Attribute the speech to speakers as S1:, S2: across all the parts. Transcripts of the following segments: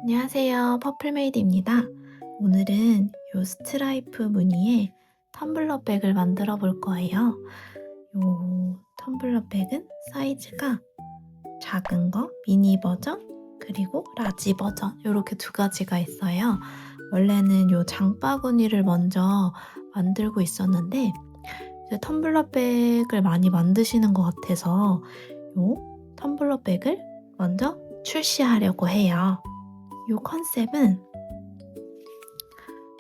S1: 안녕하세요. 퍼플메이드입니다. 오늘은 요 스트라이프 무늬의 텀블러 백을 만들어 볼 거예요. 요 텀블러 백은 사이즈가 작은 거, 미니 버전, 그리고 라지 버전 이렇게 두 가지가 있어요. 원래는 요 장바구니를 먼저 만들고 있었는데 이제 텀블러 백을 많이 만드시는 것 같아서 요 텀블러 백을 먼저 출시하려고 해요. 요 컨셉은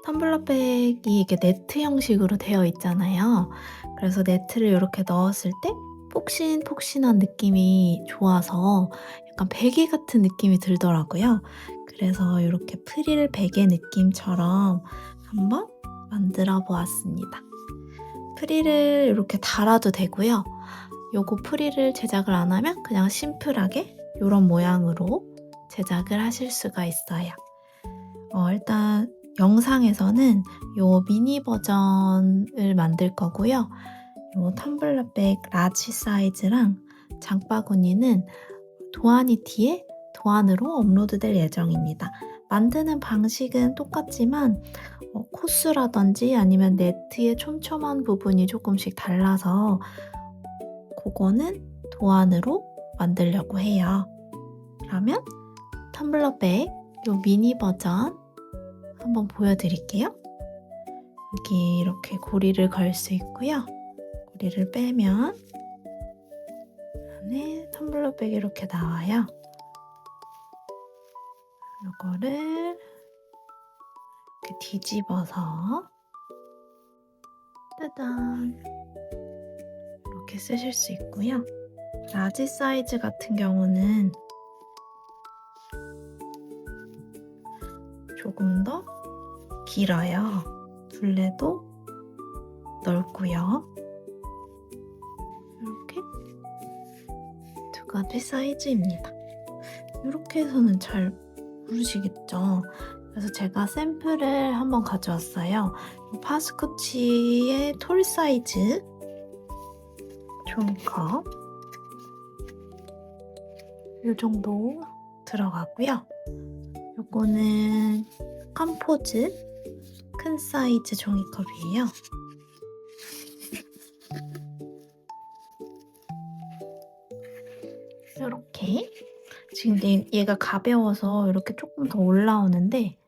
S1: 텀블러백이 이게 네트 형식으로 되어 있잖아요. 그래서 네트를 이렇게 넣었을 때 폭신폭신한 느낌이 좋아서 약간 베개 같은 느낌이 들더라고요. 그래서 이렇게 프릴 베개 느낌처럼 한번 만들어 보았습니다. 프릴을 이렇게 달아도 되고요. 요거 프릴을 제작을 안 하면 그냥 심플하게 이런 모양으로 제작을 하실 수가 있어요. 일단 영상에서는 요 미니 버전을 만들 거고요. 요 텀블러백 라지 사이즈랑 장바구니는 도안이티에 도안으로 업로드될 예정입니다. 만드는 방식은 똑같지만 코스라든지 아니면 네트의 촘촘한 부분이 조금씩 달라서 그거는 도안으로 만들려고 해요. 그러면 텀블러백 요 미니 버전 한번 보여드릴게요. 여기 이렇게 고리를 걸 수 있고요. 고리를 빼면 안에 텀블러백이 이렇게 나와요. 이거를 이렇게 뒤집어서 짜잔 이렇게 쓰실 수 있고요. 라지 사이즈 같은 경우는 조금 더 길어요. 둘레도 넓고요. 이렇게 두 가지 사이즈입니다. 이렇게 해서는 잘 모르시겠죠? 그래서 제가 샘플을 한번 가져왔어요. 파스쿠치의 톨 사이즈 종이컵 이 정도 들어가고요. 요거는 컴포즈 큰 사이즈 종이컵이에요. 이렇게 지금 얘가 가벼워서 이렇게 조금 더 올라오는데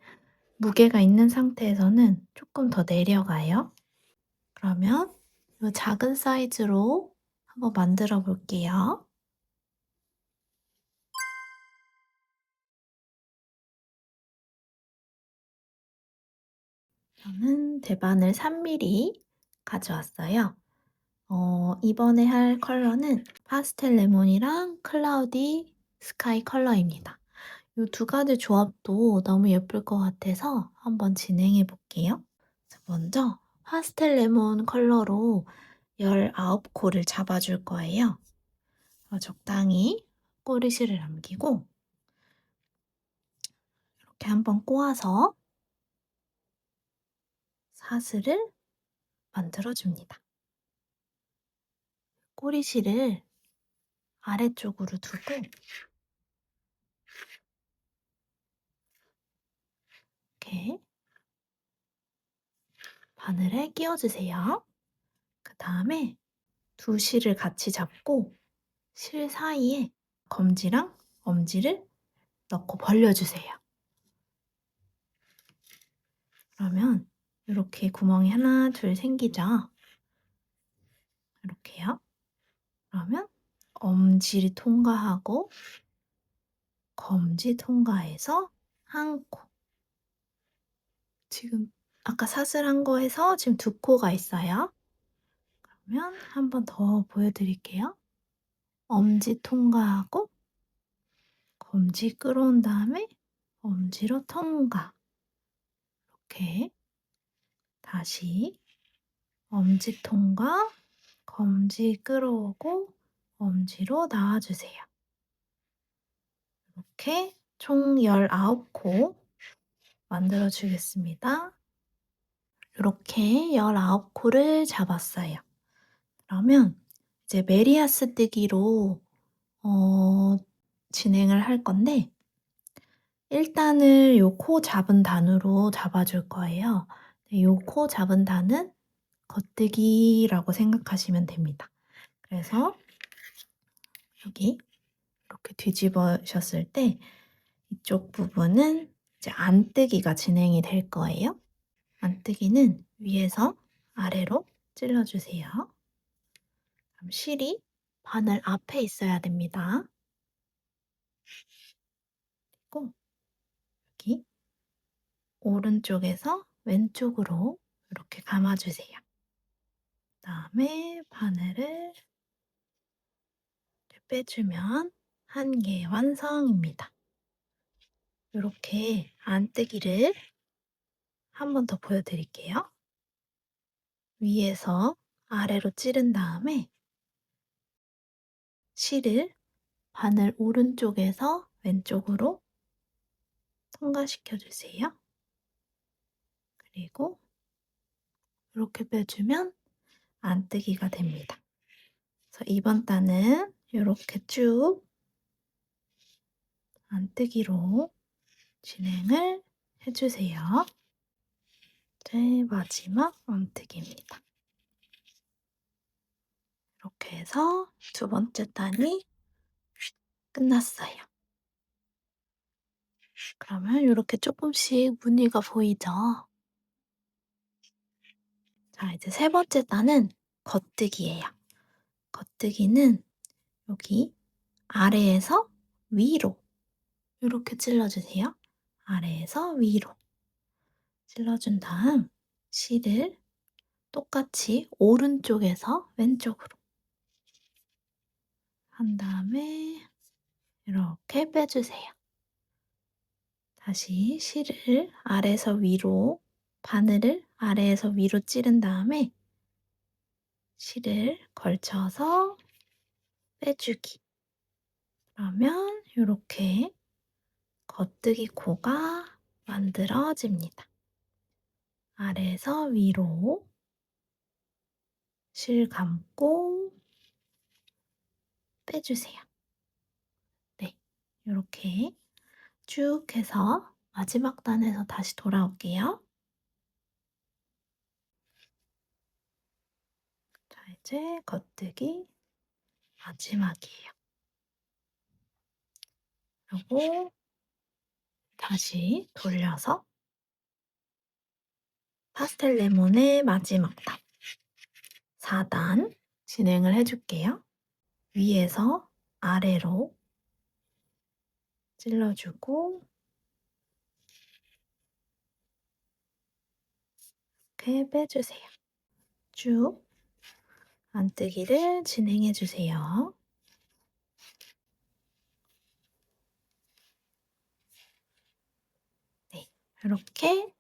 S1: 무게가 있는 상태에서는 조금 더 내려가요. 그러면 이 작은 사이즈로 한번 만들어 볼게요. 저는 대바늘 3mm 가져왔어요. 이번에 할 컬러는 파스텔 레몬이랑 클라우디 스카이 컬러입니다. 이 두 가지 조합도 너무 예쁠 것 같아서 한번 진행해 볼게요. 먼저 파스텔 레몬 컬러로 19코를 잡아줄 거예요. 적당히 꼬리실을 남기고 이렇게 한번 꼬아서 사슬을 만들어줍니다. 꼬리실을 아래쪽으로 두고 이렇게 바늘에 끼워주세요. 그 다음에 두 실을 같이 잡고 실 사이에 검지랑 엄지를 넣고 벌려주세요. 그러면 이렇게 구멍이 하나, 둘 생기죠? 이렇게요. 그러면 엄지를 통과하고 검지 통과해서 한 코. 지금 아까 사슬한 거에서 지금 두 코가 있어요. 그러면 한 번 더 보여드릴게요. 엄지 통과하고 검지 끌어온 다음에 엄지로 통과. 이렇게 다시 엄지 통과, 검지 끌어오고 엄지로 나와주세요. 이렇게 총 19코 만들어 주겠습니다. 이렇게 19코를 잡았어요. 그러면 이제 메리아스 뜨기로 진행을 할 건데 1단을 요 코 잡은 단으로 잡아줄 거예요. 네, 요 코 잡은 단은 겉뜨기라고 생각하시면 됩니다. 그래서 여기 이렇게 뒤집으셨을 때 이쪽 부분은 이제 안뜨기가 진행이 될 거예요. 안뜨기는 위에서 아래로 찔러주세요. 그럼 실이 바늘 앞에 있어야 됩니다. 그리고 여기 오른쪽에서 왼쪽으로 이렇게 감아주세요. 그다음에 바늘을 빼주면 한 개 완성입니다. 이렇게 안뜨기를 한 번 더 보여드릴게요. 위에서 아래로 찌른 다음에 실을 바늘 오른쪽에서 왼쪽으로 통과시켜 주세요. 그리고 이렇게 빼주면 안뜨기가 됩니다. 그래서 이번 단은 이렇게 쭉 안뜨기로 진행을 해주세요. 이제 마지막 안뜨기입니다. 이렇게 해서 두 번째 단이 끝났어요. 그러면 이렇게 조금씩 무늬가 보이죠? 자, 이제 세 번째 단은 겉뜨기예요. 겉뜨기는 여기 아래에서 위로 이렇게 찔러주세요. 아래에서 위로 찔러준 다음 실을 똑같이 오른쪽에서 왼쪽으로 한 다음에 이렇게 빼주세요. 다시 실을 아래에서 위로, 바늘을 아래에서 위로 찌른 다음에 실을 걸쳐서 빼주기. 그러면 이렇게 겉뜨기 코가 만들어집니다. 아래에서 위로 실 감고 빼주세요. 네, 이렇게 쭉 해서 마지막 단에서 다시 돌아올게요. 자, 이제 겉뜨기 마지막이에요. 그리고 다시 돌려서 파스텔 레몬의 마지막 단 4단 진행을 해줄게요. 위에서 아래로 찔러주고 이렇게 빼주세요. 쭉 안뜨기를 진행해주세요. 네, 이렇게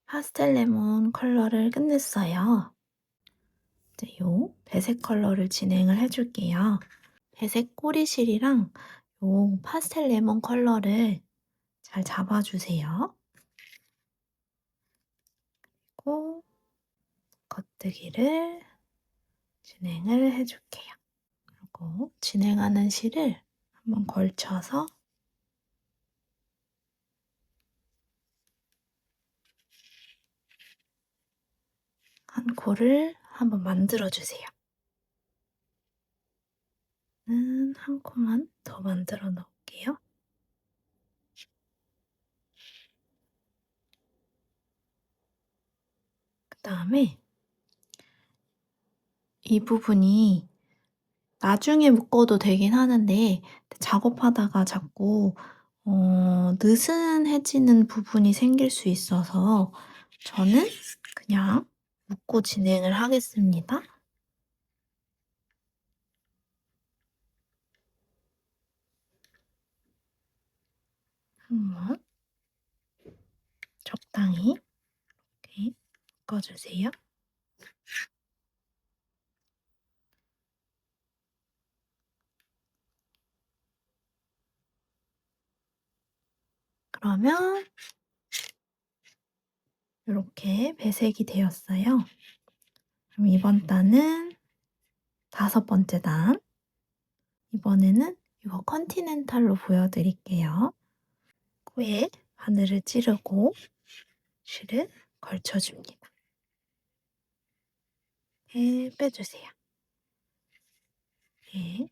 S1: 파스텔 레몬 컬러를 끝냈어요. 이제 요 배색 컬러를 진행을 해줄게요. 배색 꼬리실이랑 요 파스텔 레몬 컬러를 잘 잡아주세요. 그리고 겉뜨기를 진행을 해줄게요. 그리고 진행하는 실을 한번 걸쳐서 한 코를 한번 만들어주세요. 한 코만 더 만들어 놓을게요. 그 다음에 이 부분이 나중에 묶어도 되긴 하는데 작업하다가 자꾸 느슨해지는 부분이 생길 수 있어서 저는 그냥 묶고 진행을 하겠습니다. 한번 적당히 이렇게 묶어주세요. 그러면 이렇게 배색이 되었어요. 그럼 이번 단은 5번째 단. 이번에는 이거 컨티넨탈로 보여드릴게요. 코에 바늘을 찌르고 실을 걸쳐줍니다. 빼주세요. 네,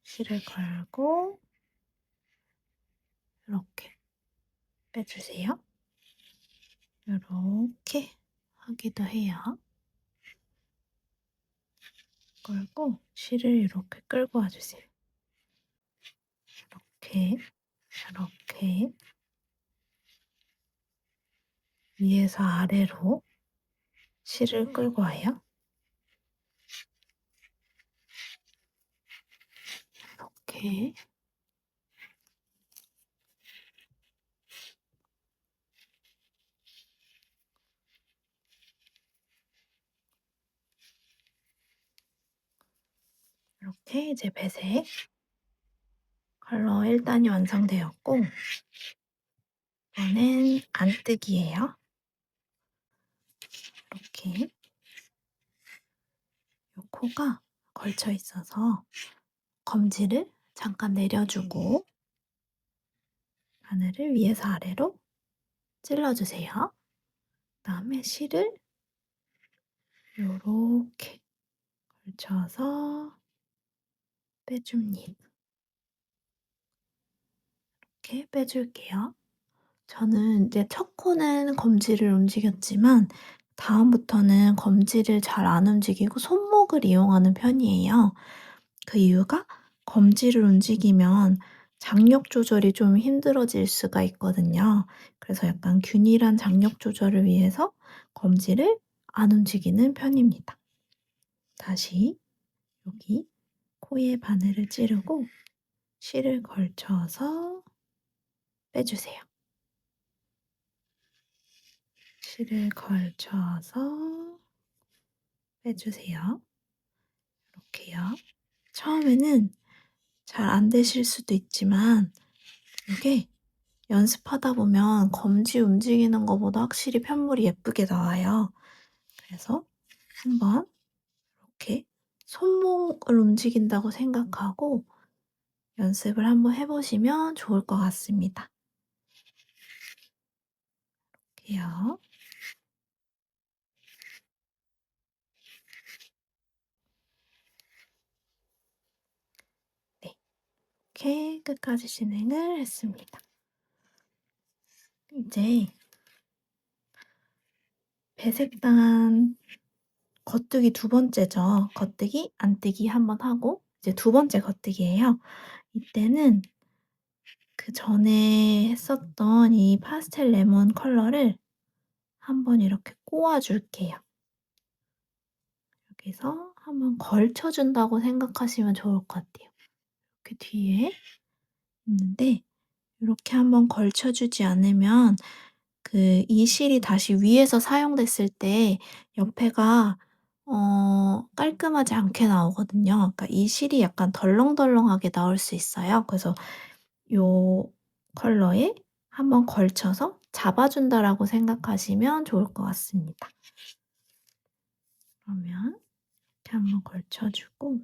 S1: 실을 걸고 이렇게 빼주세요. 이렇게 하기도 해요. 걸고 실을 이렇게 끌고 와주세요. 이렇게, 이렇게 위에서 아래로 실을 끌고 와요. 이렇게 이렇게 이제 배색 컬러 1단이 완성되었고 이번엔 안뜨기예요. 이렇게 요 코가 걸쳐 있어서 검지를 잠깐 내려주고 바늘을 위에서 아래로 찔러주세요. 그다음에 실을 요렇게 걸쳐서 빼줍니다. 이렇게 빼줄게요. 저는 이제 첫 코는 검지를 움직였지만 다음부터는 검지를 잘 안 움직이고 손목을 이용하는 편이에요. 그 이유가 검지를 움직이면 장력 조절이 좀 힘들어질 수가 있거든요. 그래서 약간 균일한 장력 조절을 위해서 검지를 안 움직이는 편입니다. 다시 여기 코에 바늘을 찌르고 실을 걸쳐서 빼주세요. 실을 걸쳐서 빼주세요. 이렇게요. 처음에는 잘 안 되실 수도 있지만 이게 연습하다 보면 검지 움직이는 것보다 확실히 편물이 예쁘게 나와요. 그래서 한번 이렇게 손목을 움직인다고 생각하고 연습을 한번 해보시면 좋을 것 같습니다. 이렇게요. 네, 이렇게 끝까지 진행을 했습니다. 이제 배색단 겉뜨기 두 번째죠. 겉뜨기, 안뜨기 한번 하고 이제 두 번째 겉뜨기예요. 이때는 그 전에 했었던 이 파스텔 레몬 컬러를 한번 이렇게 꼬아 줄게요. 여기서 한번 걸쳐 준다고 생각하시면 좋을 것 같아요. 이렇게 뒤에 있는데 이렇게 한번 걸쳐 주지 않으면 그 이 실이 다시 위에서 사용됐을 때 옆에가 깔끔하지 않게 나오거든요. 그러니까 이 실이 약간 덜렁덜렁하게 나올 수 있어요. 그래서 요 컬러에 한번 걸쳐서 잡아 준다라고 생각하시면 좋을 것 같습니다. 그러면 이렇게 한번 걸쳐 주고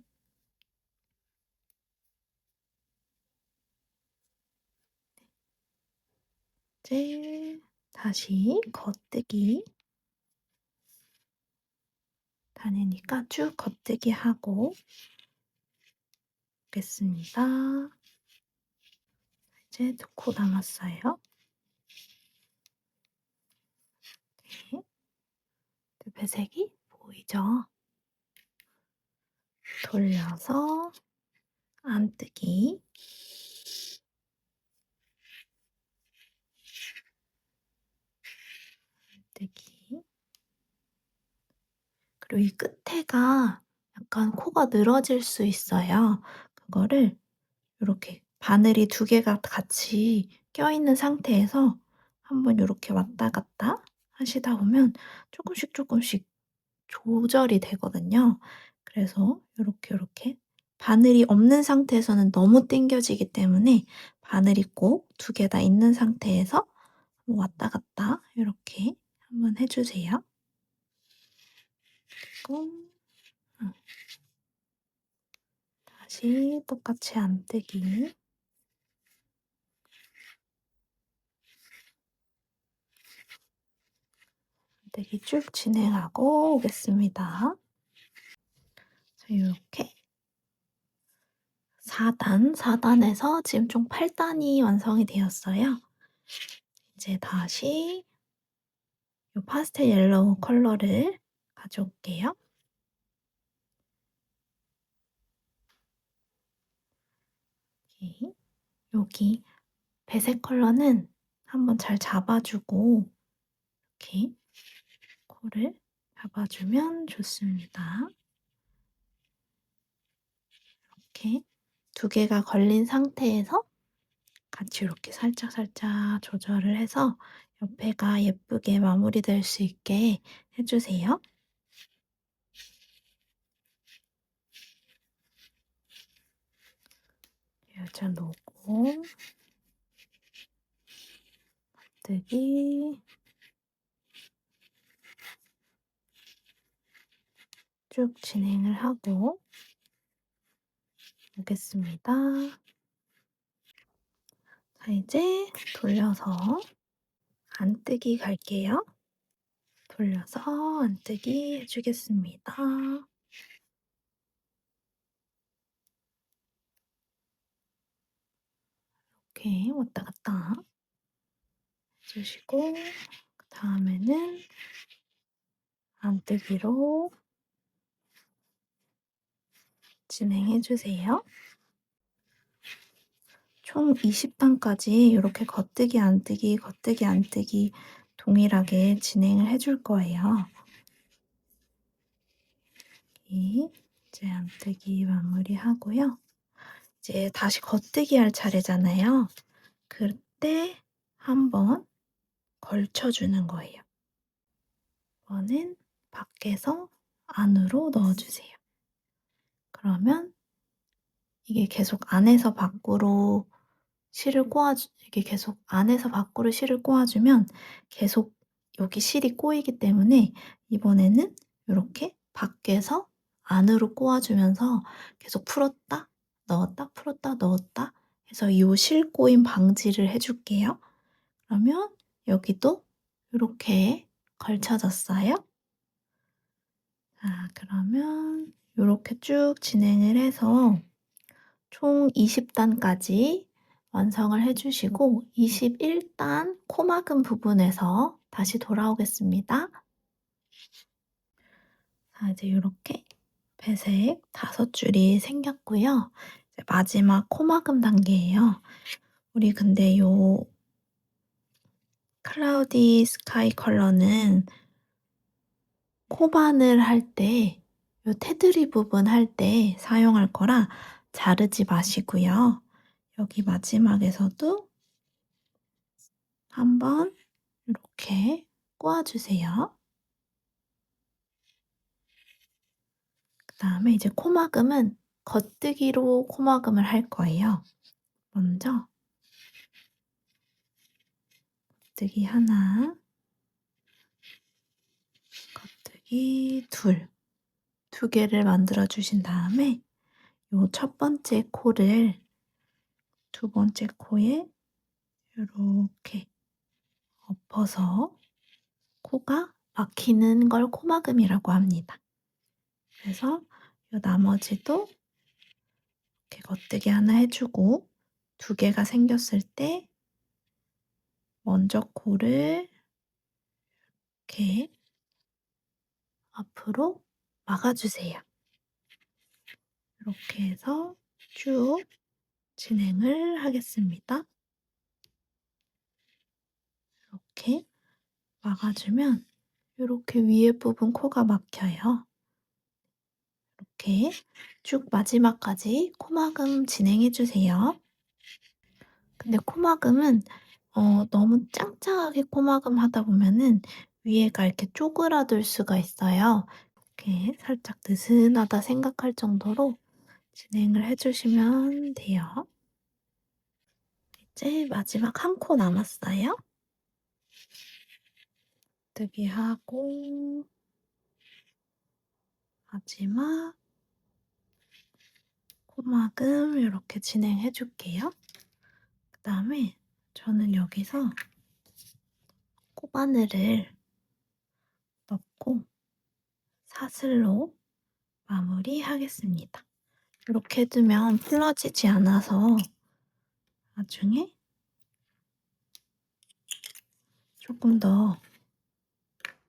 S1: 이제 다시 겉뜨기 다니니까 쭉 겉뜨기 하고 오겠습니다. 이제 두 코 남았어요. 네. 배색이 보이죠? 돌려서 안뜨기 안뜨기 그리고 이 끝에가 약간 코가 늘어질 수 있어요. 그거를 요렇게 바늘이 두 개가 같이 껴있는 상태에서 한번 요렇게 왔다 갔다 하시다 보면 조금씩 조절이 되거든요. 그래서 요렇게 바늘이 없는 상태에서는 너무 당겨지기 때문에 바늘이 꼭 두 개 다 있는 상태에서 왔다 갔다 요렇게 한번 해 주세요. 그리고 다시 똑같이 안뜨기 겉뜨기 쭉 진행하고 오겠습니다. 자, 이렇게 4단에서 지금 총 8단이 완성이 되었어요. 이제 다시 이 파스텔 옐로우 컬러를 가져올게요. 여기 배색 컬러는 한번 잘 잡아주고 이렇게 코를 잡아주면 좋습니다. 이렇게 두 개가 걸린 상태에서 같이 이렇게 살짝살짝 조절을 해서 옆에가 예쁘게 마무리될 수 있게 해주세요. 여자 놓고 겉뜨기 쭉 진행을 하고 오겠습니다. 자, 이제 돌려서 안뜨기 갈게요. 돌려서 안뜨기 해주겠습니다. 이렇게 왔다 갔다 해주시고 그 다음에는 안뜨기로 진행해주세요. 총 20단까지 이렇게 겉뜨기 안뜨기 겉뜨기 안뜨기 동일하게 진행을 해줄 거예요. 이제 안뜨기 마무리하고요. 이제 다시 겉뜨기 할 차례잖아요. 그때 한번 걸쳐주는 거예요. 이거는 밖에서 안으로 넣어주세요. 그러면 이게 계속 안에서 밖으로 이게 계속 안에서 밖으로 실을 꼬아주면 계속 여기 실이 꼬이기 때문에 이번에는 이렇게 밖에서 안으로 꼬아주면서 계속 풀었다 넣었다 풀었다 넣었다 해서 이 실 꼬임 방지를 해줄게요. 그러면 여기도 이렇게 걸쳐졌어요. 자, 그러면 이렇게 쭉 진행을 해서 총 20단까지 완성을 해주시고 21단 코막음 부분에서 다시 돌아오겠습니다. 자, 이제 이렇게 배색 5줄이 생겼고요. 이제 마지막 코막음 단계예요. 우리 근데 요 클라우디 스카이 컬러는 코바늘 할 때, 요 테두리 부분 할 때 사용할 거라 자르지 마시고요. 여기 마지막에서도 한번 이렇게 꼬아주세요. 그 다음에 이제 코막음은 겉뜨기로 코막음을 할 거예요. 먼저 겉뜨기 하나, 겉뜨기 두 개를 만들어 주신 다음에 요 첫 번째 코를 두 번째 코에 이렇게 엎어서 코가 막히는 걸 코막음이라고 합니다. 그래서 요 나머지도 이렇게 겉뜨기 하나 해주고 두 개가 생겼을 때 먼저 코를 이렇게 앞으로 막아주세요. 이렇게 해서 쭉 진행을 하겠습니다. 이렇게 막아주면 이렇게 위에 부분 코가 막혀요. 이렇게 쭉 마지막까지 코막음 진행해주세요. 근데 코막음은 너무 짱짱하게 코막음 하다 보면은 위에가 이렇게 쪼그라들 수가 있어요. 이렇게 살짝 느슨하다 생각할 정도로 진행을 해주시면 돼요. 이제 마지막 한 코 남았어요. 뜨기 하고 마지막 코막음 이렇게 진행해 줄게요. 그 다음에 저는 여기서 코바늘을 넣고 사슬로 마무리하겠습니다. 이렇게 해두면 풀러지지 않아서 나중에 조금 더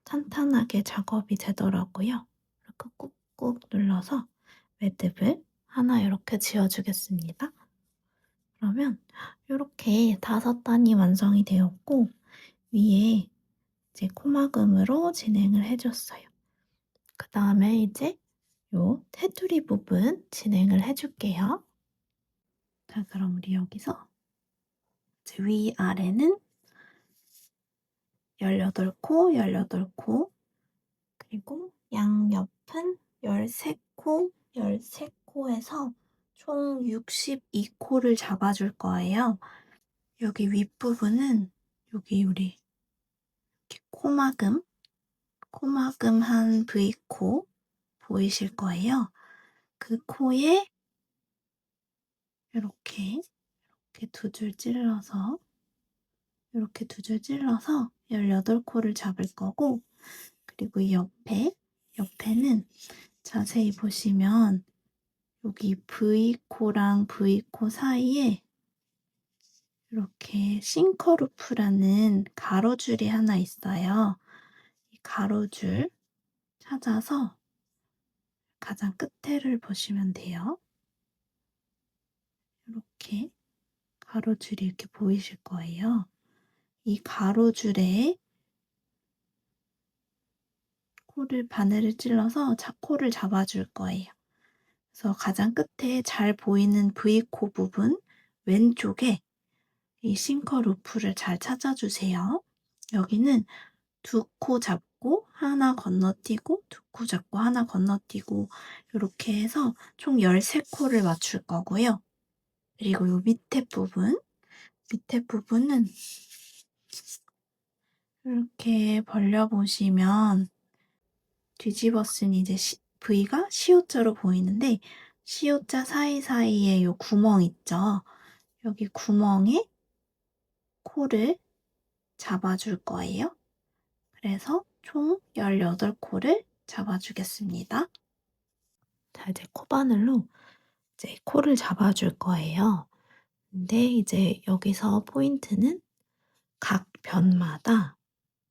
S1: 탄탄하게 작업이 되더라고요. 이렇게 꾹꾹 눌러서 매듭을 하나 이렇게 지어주겠습니다. 그러면 이렇게 5단이 완성이 되었고 위에 이제 코막음으로 진행을 해줬어요. 그 다음에 이제 요 테두리 부분 진행을 해줄게요. 자, 그럼 우리 여기서 이제 위아래는 18코, 18코, 그리고 양옆은 13코, 13코에서 총 62코를 잡아줄 거예요. 여기 윗부분은 여기 우리 이렇게 코막음 한 V코 보이실 거예요. 그 코에 이렇게 두 줄 찔러서 18코를 잡을 거고, 그리고 이 옆에는 자세히 보시면 여기 V코랑 V코 사이에 이렇게 싱커루프라는 가로줄이 하나 있어요. 이 가로줄 찾아서 가장 끝에를 보시면 돼요. 이렇게 가로줄이 이렇게 보이실 거예요. 이 가로줄에 바늘을 찔러서 코를 잡아줄 거예요. 그래서 가장 끝에 잘 보이는 V코 부분 왼쪽에 이 싱커루프를 잘 찾아주세요. 여기는 2코 잡고 하나 건너뛰고 2코 잡고 하나 건너뛰고 이렇게 해서 총 13코를 맞출 거고요. 그리고 이 밑에 부분은 이렇게 벌려보시면 뒤집어 쓴 이제 V가 시옷자로 보이는데 시옷자 사이사이에 요 구멍 있죠? 여기 구멍에 코를 잡아줄 거예요. 그래서 총 18코를 잡아주겠습니다. 자, 이제 코바늘로 이제 코를 잡아줄 거예요. 근데 이제 여기서 포인트는 각 변마다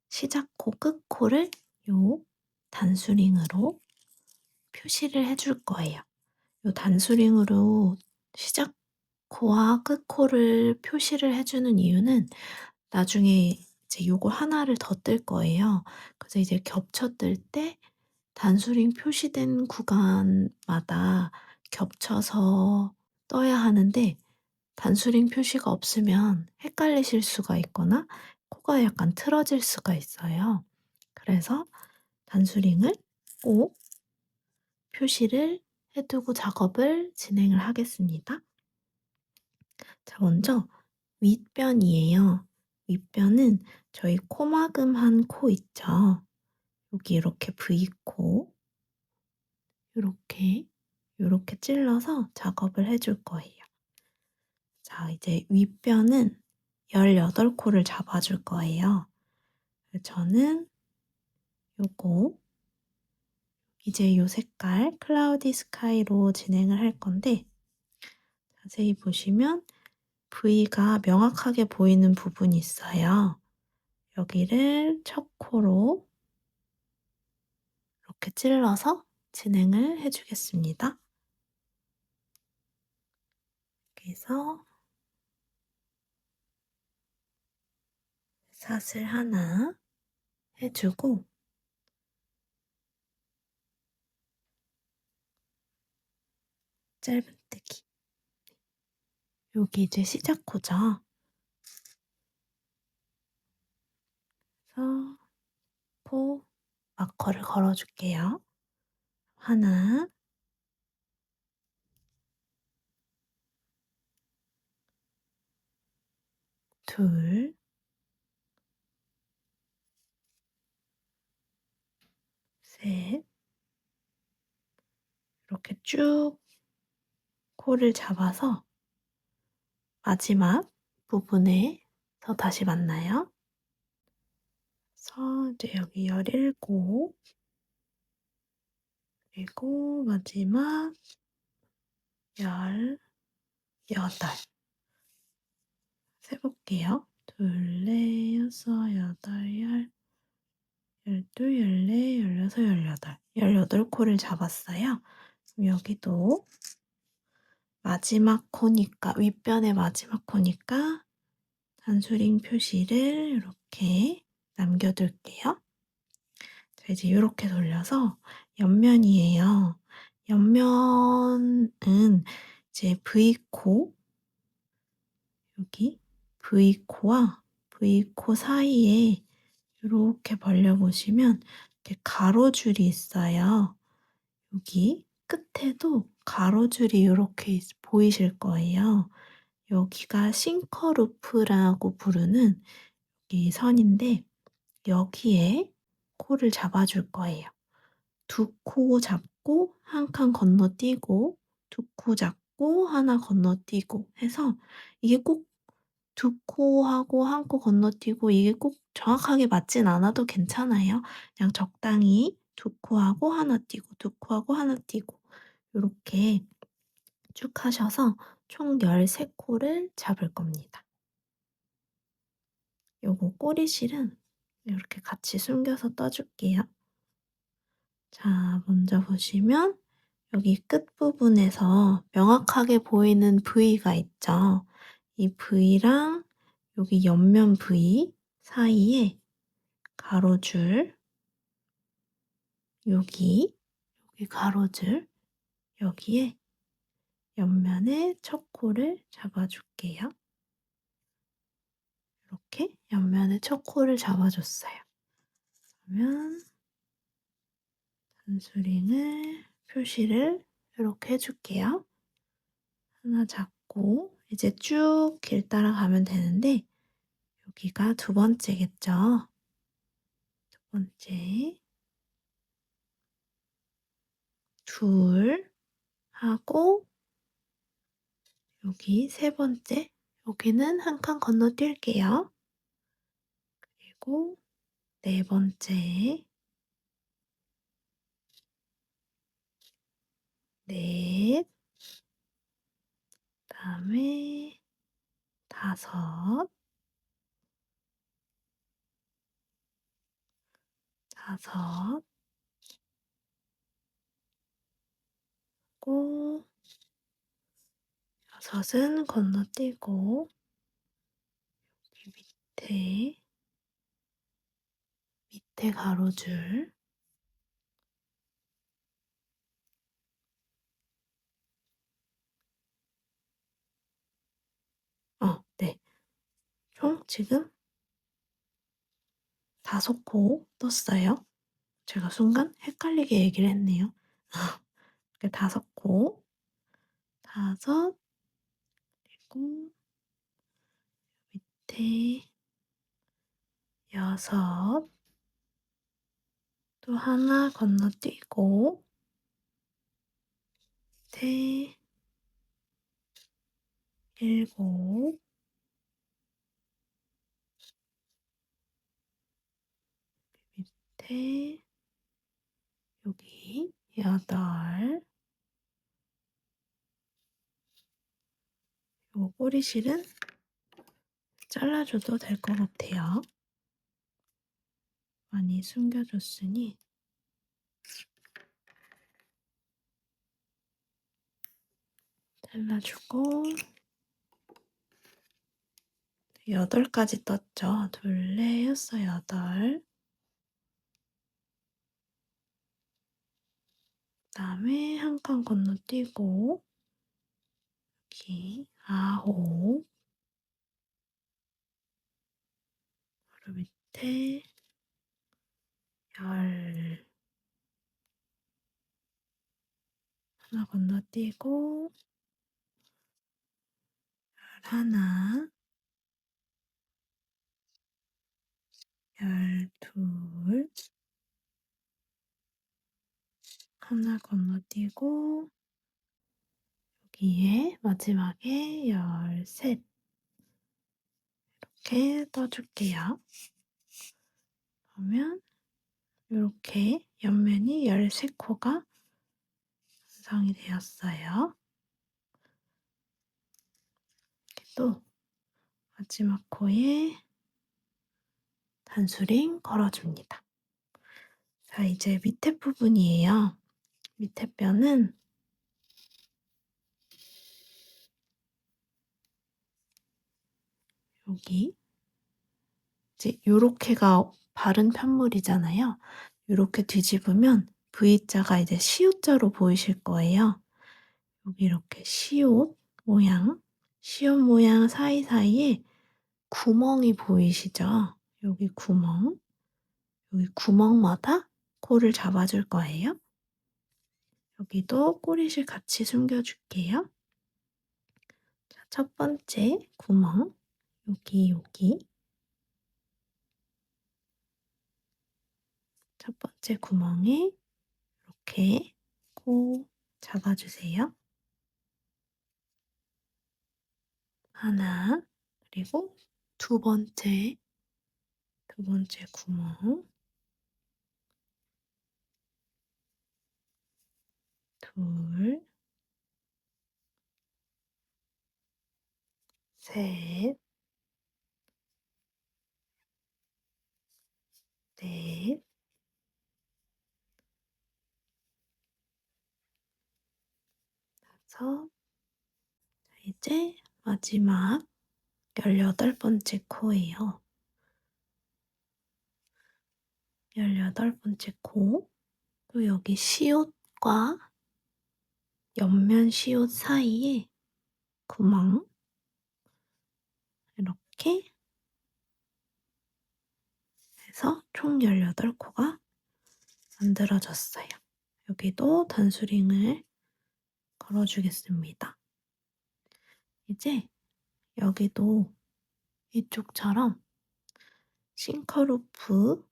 S1: 시작코, 끝코를 요 단수링으로 표시를 해줄 거예요. 요 단수링으로 시작코와 끝코를 표시를 해주는 이유는 나중에 이제 요거 하나를 더 뜰 거예요. 그래서 이제 겹쳐 뜰 때 단수링 표시된 구간마다 겹쳐서 떠야 하는데 단수링 표시가 없으면 헷갈리실 수가 있거나 코가 약간 틀어질 수가 있어요. 그래서 단수링을 꼭 표시를 해두고 작업을 진행을 하겠습니다. 자, 먼저 윗변이에요. 윗변은 저희 코막음한 코 있죠? 여기 이렇게 V코 이렇게 찔러서 작업을 해줄 거예요. 자, 이제 윗변은 18코를 잡아줄 거예요. 저는 요거 이제 요 색깔 클라우디 스카이로 진행을 할 건데 자세히 보시면 V가 명확하게 보이는 부분이 있어요. 여기를 첫 코로 이렇게 찔러서 진행을 해주겠습니다. 그래서 사슬 하나 해주고 짧은뜨기 여기 이제 시작코죠. 그래서 코 마커를 걸어줄게요. 하나, 둘, 셋, 이렇게 쭉 코를 잡아서 마지막 부분에서 다시 만나요. 그래서 이제 여기 17 그리고 마지막 18 세 볼게요. 둘, 넷, 여섯, 여덟, 열둘, 열네, 열여섯, 열여덟. 18코를 잡았어요. 그럼 여기도 마지막 코니까 윗변의 마지막 코니까 단수링 표시를 이렇게 남겨둘게요. 자, 이제 이렇게 돌려서 옆면이에요. 옆면은 이제 V코 여기 V코와 V코 사이에 이렇게 벌려보시면 이렇게 가로줄이 있어요. 여기 끝에도 가로줄이 이렇게 보이실 거예요. 여기가 싱커루프라고 부르는 이 선인데 여기에 코를 잡아줄 거예요. 두 코 잡고 한 칸 건너뛰고 두 코 잡고 하나 건너뛰고 해서 이게 꼭 두 코하고 한 코 건너뛰고 이게 꼭 정확하게 맞진 않아도 괜찮아요. 그냥 적당히 두 코하고 하나 띄고 두 코하고 하나 띄고 요렇게 쭉 하셔서 총 13코를 잡을 겁니다. 요거 꼬리실은 이렇게 같이 숨겨서 떠줄게요. 자, 먼저 보시면 여기 끝부분에서 명확하게 보이는 V가 있죠. 이 V랑 여기 옆면 V 사이에 가로줄, 여기 가로줄, 여기에 옆면에 첫 코를 잡아줄게요. 이렇게 옆면에 첫 코를 잡아줬어요. 그러면 단수링을 표시를 이렇게 해줄게요. 하나 잡고 이제 쭉 길 따라가면 되는데 여기가 두 번째겠죠. 두 번째 둘 하고 여기 세 번째 여기는 한 칸 건너뛸게요. 그리고 네 번째 넷 그다음에 다섯 고 여섯은 건너뛰고 여기 밑에 가로줄 네. 총 지금 5코 떴어요. 제가 순간 헷갈리게 얘기를 했네요. 이렇게 5코 5 그리고 밑에 6 또 하나 건너뛰고 밑에 7 밑에 여기 8 요 꼬리실은 잘라줘도 될 것 같아요. 많이 숨겨줬으니 잘라주고 8가지 떴죠. 둘, 넷, 여섯, 여덟 그다음에 한 칸 건너뛰고 여기 9 바로 밑에 10 하나 건너뛰고 11 12 하나 건너뛰고 여기에 마지막에 13 이렇게 떠줄게요. 그러면 이렇게 옆면이 13코가 완성이 되었어요. 또 마지막 코에 단수링 걸어줍니다. 자, 이제 밑에 부분이에요. 밑에 뼈는 여기 이제 요렇게가 바른 편물이잖아요. 요렇게 뒤집으면 V자가 이제 시옷자로 보이실 거예요. 여기 이렇게 시옷 모양 사이사이에 구멍이 보이시죠? 여기 여기 구멍마다 코를 잡아줄 거예요. 여기도 꼬리실 같이 숨겨줄게요. 자, 첫 번째 구멍, 여기. 첫 번째 구멍에 이렇게 코 잡아주세요. 하나, 그리고 두 번째 구멍, 둘, 셋, 넷, 다섯, 이제 마지막 18번째 코예요. 18번째 코, 또 여기 시옷과 옆면 시옷 사이에 구멍, 이렇게 해서 총 18코가 만들어졌어요. 여기도 단수링을 걸어주겠습니다. 이제 여기도 이쪽처럼 싱커루프에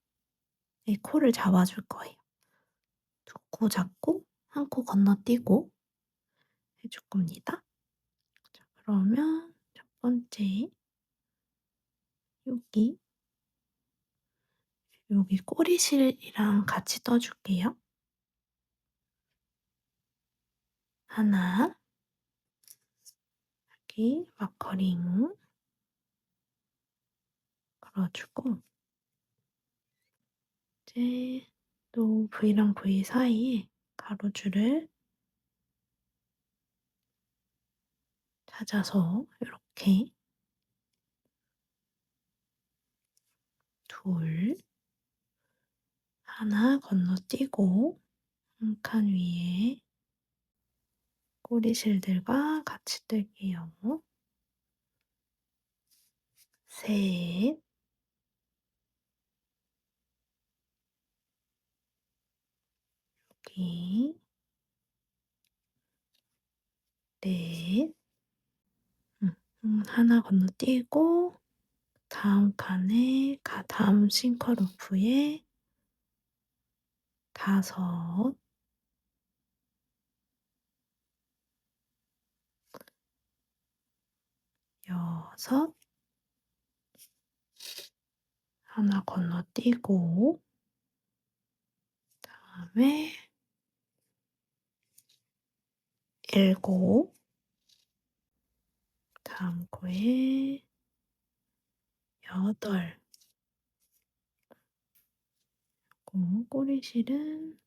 S1: 코를 잡아줄 거예요. 두 코 잡고 한 코 건너뛰고 해줄 겁니다. 자, 그러면 첫 번째 여기 꼬리실이랑 같이 떠줄게요. 하나, 여기 마커링 걸어주고 이제 또 V랑 V 사이에 가로줄을 찾아서 이렇게 둘, 하나 건너뛰고 한 칸 위에 꼬리실들과 같이 뜰게요. 셋, 여기, 넷, 하나 건너뛰고 다음 칸에 다음 싱커루프에 다섯, 여섯, 하나 건너뛰고 다음에 일곱, 다음 코에 여덟, 꼬리실은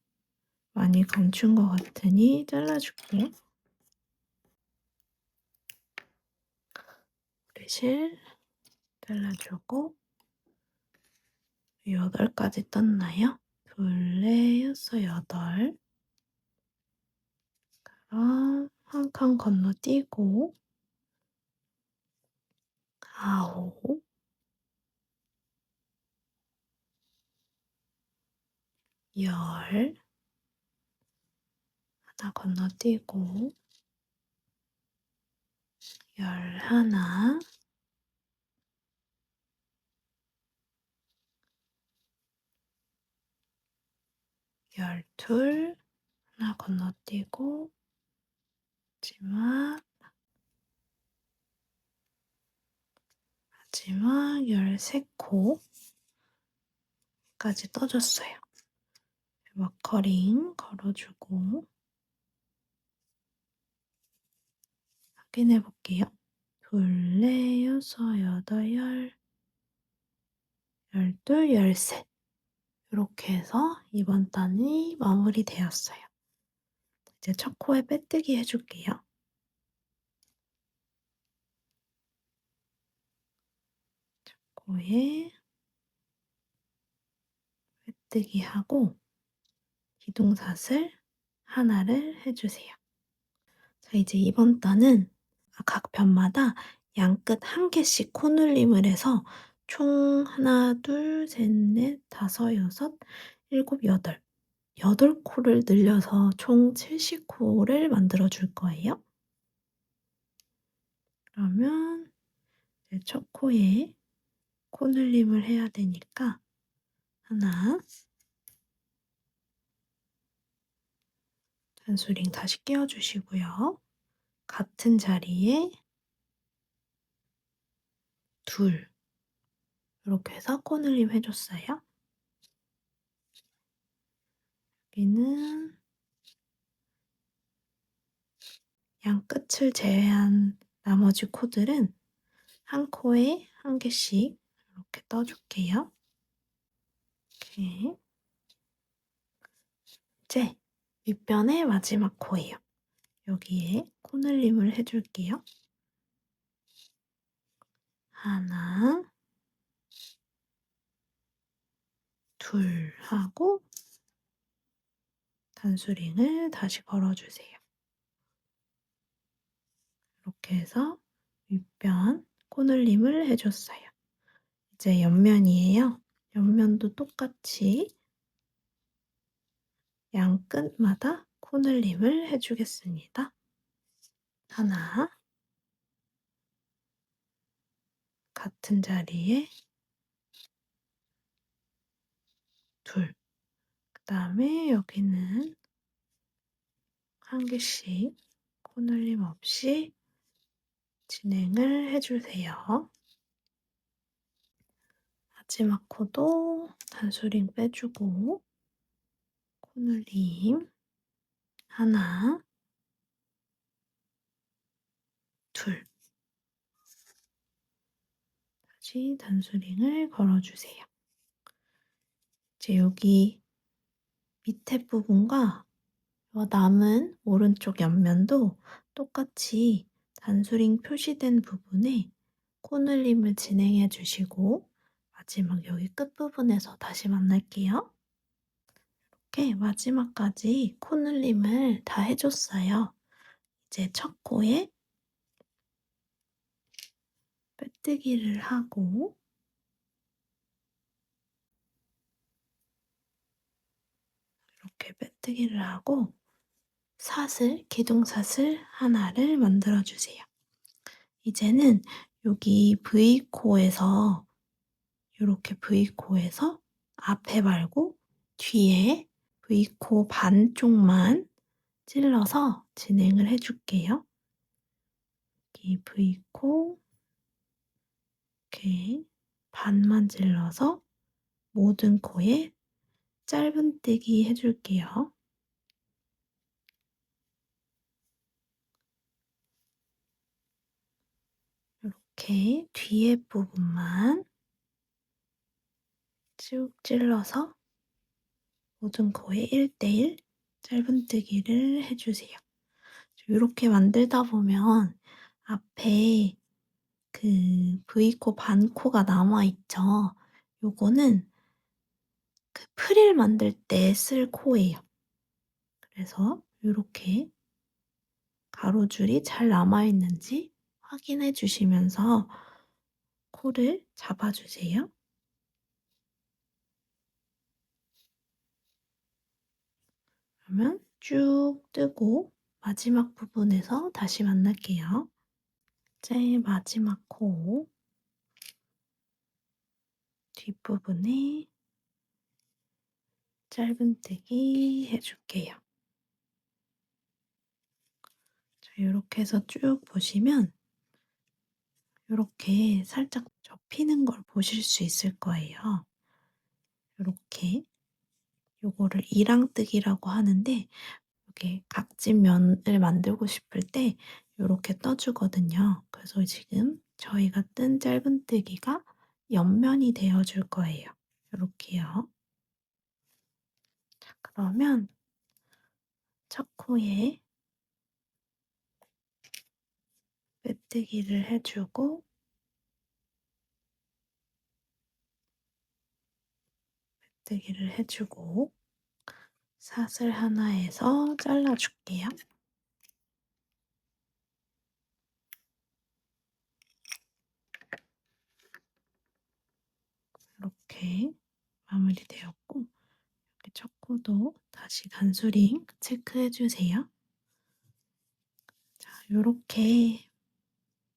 S1: 많이 감춘 것 같으니 잘라줄게요. 꼬리실 잘라주고 8가지 떴나요? 둘, 넷, 여섯, 여덟. 그럼 한 칸 건너뛰고 아홉, 열, 하나 건너뛰고 열하나, 열둘, 하나 건너뛰고 마지막 13코 끝까지 떠줬어요. 마커링 걸어주고 확인해 볼게요. 둘, 넷, 여섯, 여덟, 열, 열둘, 열셋. 이렇게 해서 이번 단이 마무리되었어요. 이제 첫 코에 빼뜨기 해줄게요. 첫 코에 빼뜨기 하고 기둥사슬 하나를 해주세요. 자, 이제 이번 단은 각 변마다 양끝 한 개씩 코눌림을 해서 총 하나, 둘, 셋, 넷, 다섯, 여섯, 일곱, 여덟. 8코를 늘려서 총 70코를 만들어 줄 거예요. 그러면 이제 첫 코에 코눌림을 해야 되니까 하나, 단수링 다시 끼워주시고요. 같은 자리에 둘, 이렇게 해서 코눌림 해줬어요. 여기는 양 끝을 제외한 나머지 코들은 한 코에 한 개씩 이렇게 떠줄게요. 이렇게. 이제 윗변의 마지막 코예요. 여기에 코눌림을 해줄게요. 하나, 둘 하고 단수링을 다시 걸어주세요. 이렇게 해서 윗변 코눌림을 해줬어요. 이제 옆면이에요. 옆면도 똑같이 양 끝마다 코눌림을 해주겠습니다. 하나, 같은 자리에 둘, 그 다음에 여기는 한 개씩 코눌림 없이 진행을 해주세요. 마지막 코도 단수링 빼주고 코눌림 하나, 둘. 다시 단수링을 걸어주세요. 이제 여기 밑에 부분과 남은 오른쪽 옆면도 똑같이 단수링 표시된 부분에 코눌림을 진행해 주시고 마지막 여기 끝부분에서 다시 만날게요. 이렇게 마지막까지 코눌림을 다 해줬어요. 이제 첫 코에 빼뜨기를 하고 이렇게 빼뜨기를 하고 사슬, 기둥사슬 하나를 만들어 주세요. 이제는 여기 V코에서 이렇게 V코에서 앞에 말고 뒤에 V코 반쪽만 찔러서 진행을 해줄게요. 여기 V코 이렇게 반만 찔러서 모든 코에 짧은뜨기 해줄게요. 이렇게 뒤에 부분만 쭉 찔러서 모든 코에 1대1 짧은뜨기를 해주세요. 이렇게 만들다 보면 앞에 그 V코 반코가 남아있죠. 요거는 그 프릴 만들 때 쓸 코예요. 그래서 이렇게 가로줄이 잘 남아있는지 확인해 주시면서 코를 잡아주세요. 그러면 쭉 뜨고 마지막 부분에서 다시 만날게요. 이제 마지막 코 뒷부분에 짧은뜨기 해줄게요. 자, 이렇게 해서 쭉 보시면 이렇게 살짝 접히는 걸 보실 수 있을 거예요. 요렇게 요거를 이랑뜨기라고 하는데 이렇게 각진 면을 만들고 싶을 때 요렇게 떠 주거든요. 그래서 지금 저희가 뜬 짧은뜨기가 옆면이 되어 줄 거예요. 요렇게요. 자 그러면 첫 코에 빼뜨기를 해 주고 빼뜨기를 해 주고 사슬 하나에서 잘라 줄게요. 이렇게 마무리되었고 이렇게 첫 코도 다시 간수링 체크해 주세요. 자 요렇게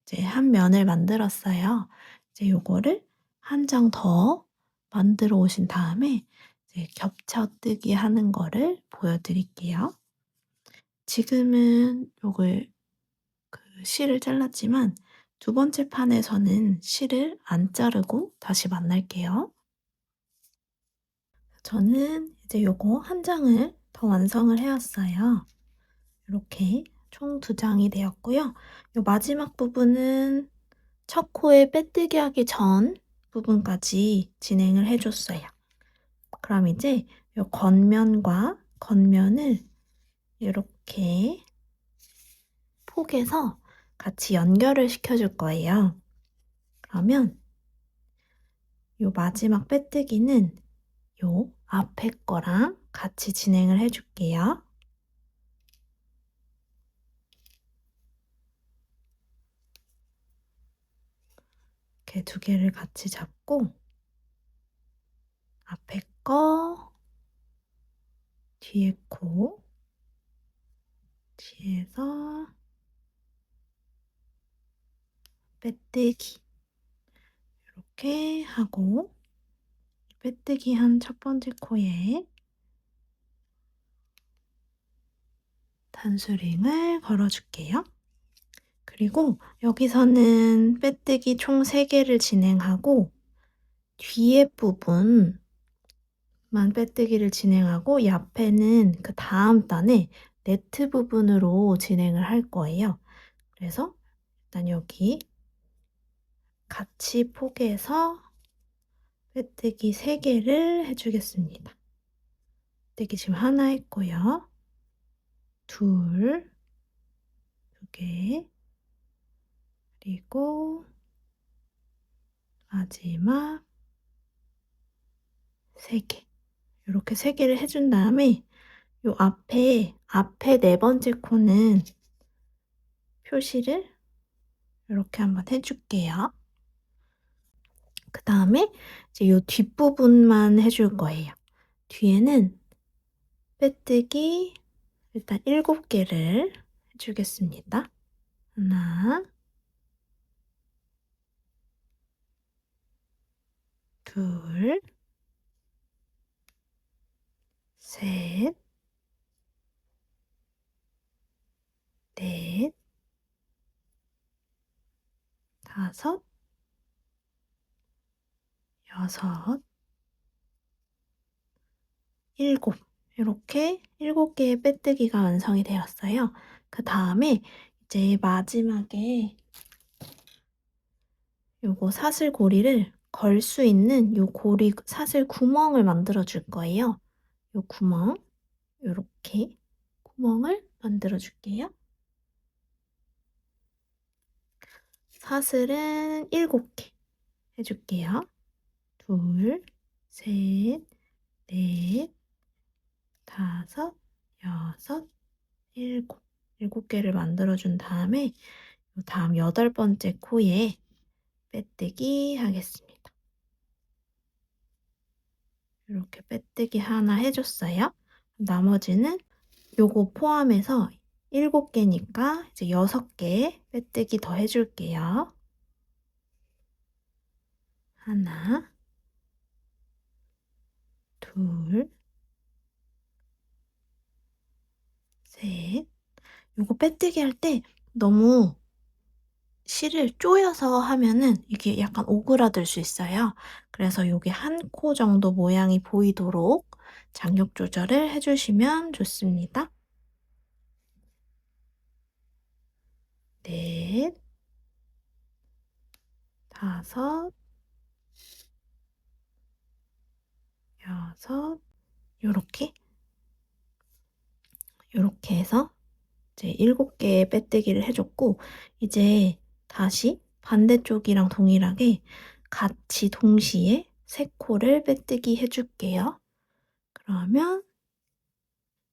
S1: 이제 한 면을 만들었어요. 이제 요거를 한 장 더 만들어 오신 다음에 이제 겹쳐뜨기 하는 거를 보여드릴게요. 지금은 요걸 실을 잘랐지만 두 번째 판에서는 실을 안 자르고 다시 만날게요. 저는 이제 요거 한 장을 더 완성을 해 왔어요. 이렇게 총 두 장이 되었고요. 요 마지막 부분은 첫 코에 빼뜨기 하기 전 부분까지 진행을 해 줬어요. 그럼 이제 요 겉면과 겉면을 이렇게 폭에서 같이 연결을 시켜 줄 거예요. 그러면 요 마지막 빼뜨기는 요 앞에 거랑 같이 진행을 해 줄게요. 이렇게 두 개를 같이 잡고 앞에 거, 뒤에 코, 뒤에서 빼뜨기 이렇게 하고 빼뜨기 한 첫 번째 코에 단수링을 걸어 줄게요. 그리고 여기서는 빼뜨기 총 3개를 진행하고 뒤에 부분만 빼뜨기를 진행하고 이 앞에는 그 다음 단에 네트 부분으로 진행을 할 거예요. 그래서 일단 여기 같이 포개서 빼뜨기 3개를 해 주겠습니다. 빼뜨기 지금 하나 했고요. 둘, 2개, 그리고 마지막 3개. 요렇게 3개를 해준 다음에 요 앞에 네 번째 코는 표시를 요렇게 한번 해 줄게요. 그다음에 이제 요 뒷부분만 해줄 거예요. 뒤에는 빼뜨기 일단 7개를 해 주겠습니다. 하나, 둘, 셋, 넷, 다섯, 여섯, 일곱. 이렇게 7개의 빼뜨기가 완성이 되었어요. 그다음에 이제 마지막에 요거 사슬고리를 걸 수 있는 요 고리 사슬 구멍을 만들어 줄 거예요. 요 구멍 요렇게 구멍을 만들어 줄게요. 사슬은 7개 해 줄게요. 둘, 셋, 넷, 다섯, 여섯, 일곱. 7개를 만들어 준 다음에 요 다음 8번째 코에 빼뜨기 하겠습니다. 이렇게 빼뜨기 하나 해 줬어요. 나머지는 요거 포함해서 7개니까 이제 6개 빼뜨기 더 해 줄게요. 하나, 둘, 셋. 요거 빼뜨기 할 때 너무 실을 조여서 하면은 이게 약간 오그라들 수 있어요. 그래서 요게 한 코 정도 모양이 보이도록 장력 조절을 해 주시면 좋습니다. 넷, 다섯, 여섯, 요렇게, 요렇게 해서 이제 7개의 빼뜨기를 해 줬고, 이제 다시 반대쪽이랑 동일하게 같이 동시에 3코를 빼뜨기 해 줄게요. 그러면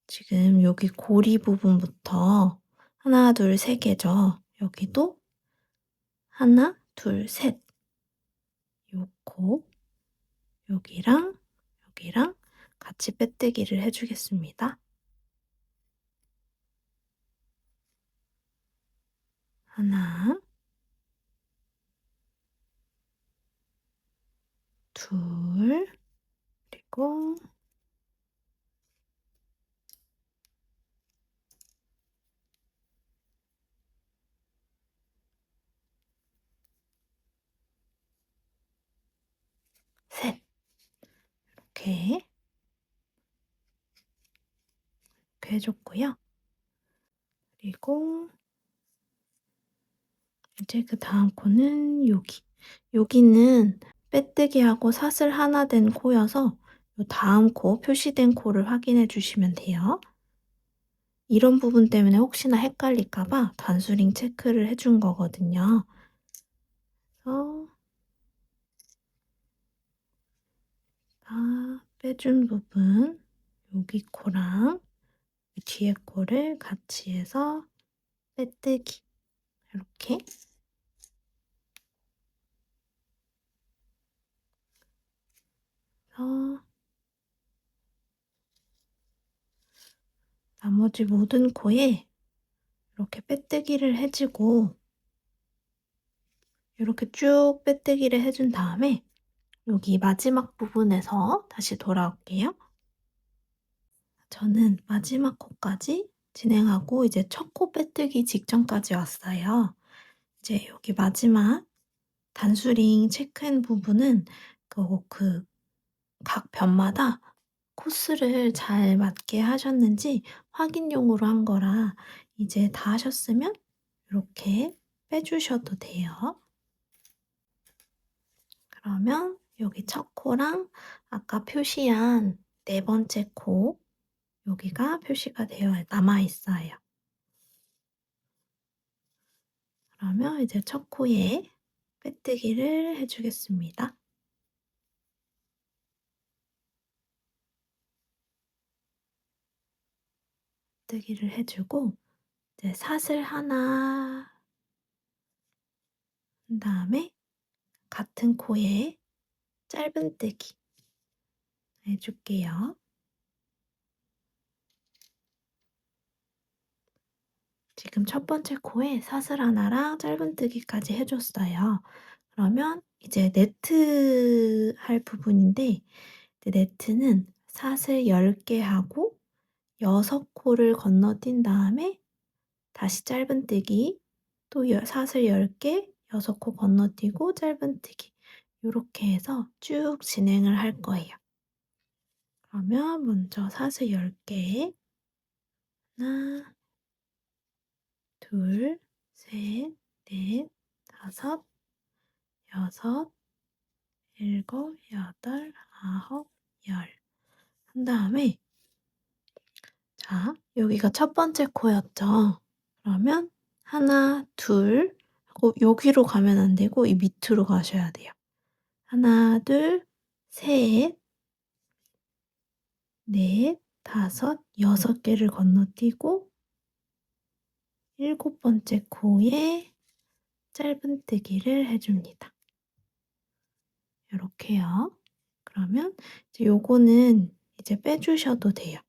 S1: 지금 여기 고리 부분부터 하나, 둘, 3개죠. 여기도 하나, 둘, 셋. 요 코, 여기랑 여기랑 같이 빼뜨기를 해 주겠습니다. 하나, 둘, 그리고 셋. 이렇게 해 줬고요. 그리고 이제 그다음 코는 여기. 여기는 빼뜨기하고 사슬 하나 된 코여서 요 다음 코, 표시된 코를 확인해 주시면 돼요. 이런 부분 때문에 혹시나 헷갈릴까 봐 단수링 체크를 해준 거거든요. 그래서 빼준 부분, 여기 코랑 이 뒤에 코를 같이 해서 빼뜨기. 이렇게 해서 나머지 모든 코에 이렇게 빼뜨기를 해 주고, 이렇게 쭉 빼뜨기를 해준 다음에 여기 마지막 부분에서 다시 돌아올게요. 저는 마지막 코까지 진행하고 이제 첫 코 빼뜨기 직전까지 왔어요. 이제 여기 마지막 단수링 체크한 부분은 각 변마다 코스를 잘 맞게 하셨는지 확인용으로 한 거라 이제 다 하셨으면 이렇게 빼주셔도 돼요. 그러면 여기 첫 코랑 아까 표시한 네 번째 코, 여기가 표시가 되어 남아 있어요. 그러면 이제 첫 코에 빼뜨기를 해 주겠습니다. 빼뜨기를 해 주고 이제 사슬 하나 한 다음에 같은 코에 짧은뜨기 해 줄게요. 지금 첫 번째 코에 사슬 하나랑 짧은뜨기까지 해 줬어요. 그러면 이제 네트 할 부분인데, 이제 네트는 사슬 10개 하고 6코를 건너뛴 다음에 다시 짧은뜨기, 또 사슬 10개, 6코 건너뛰고 짧은뜨기, 요렇게 해서 쭉 진행을 할 거예요. 그러면 먼저 사슬 10개, 하나, 둘, 셋, 넷, 다섯, 여섯, 일곱, 여덟, 아홉, 열. 한 다음에 자, 여기가 첫 번째 코였죠. 그러면 하나, 둘 하고 여기로 가면 안 되고 이 밑으로 가셔야 돼요. 하나, 둘, 셋, 넷, 다섯, 6개를 건너뛰고 일곱 번째 코에 짧은뜨기를 해 줍니다. 요렇게요. 그러면 이제 요거는 이제 빼 주셔도 돼요.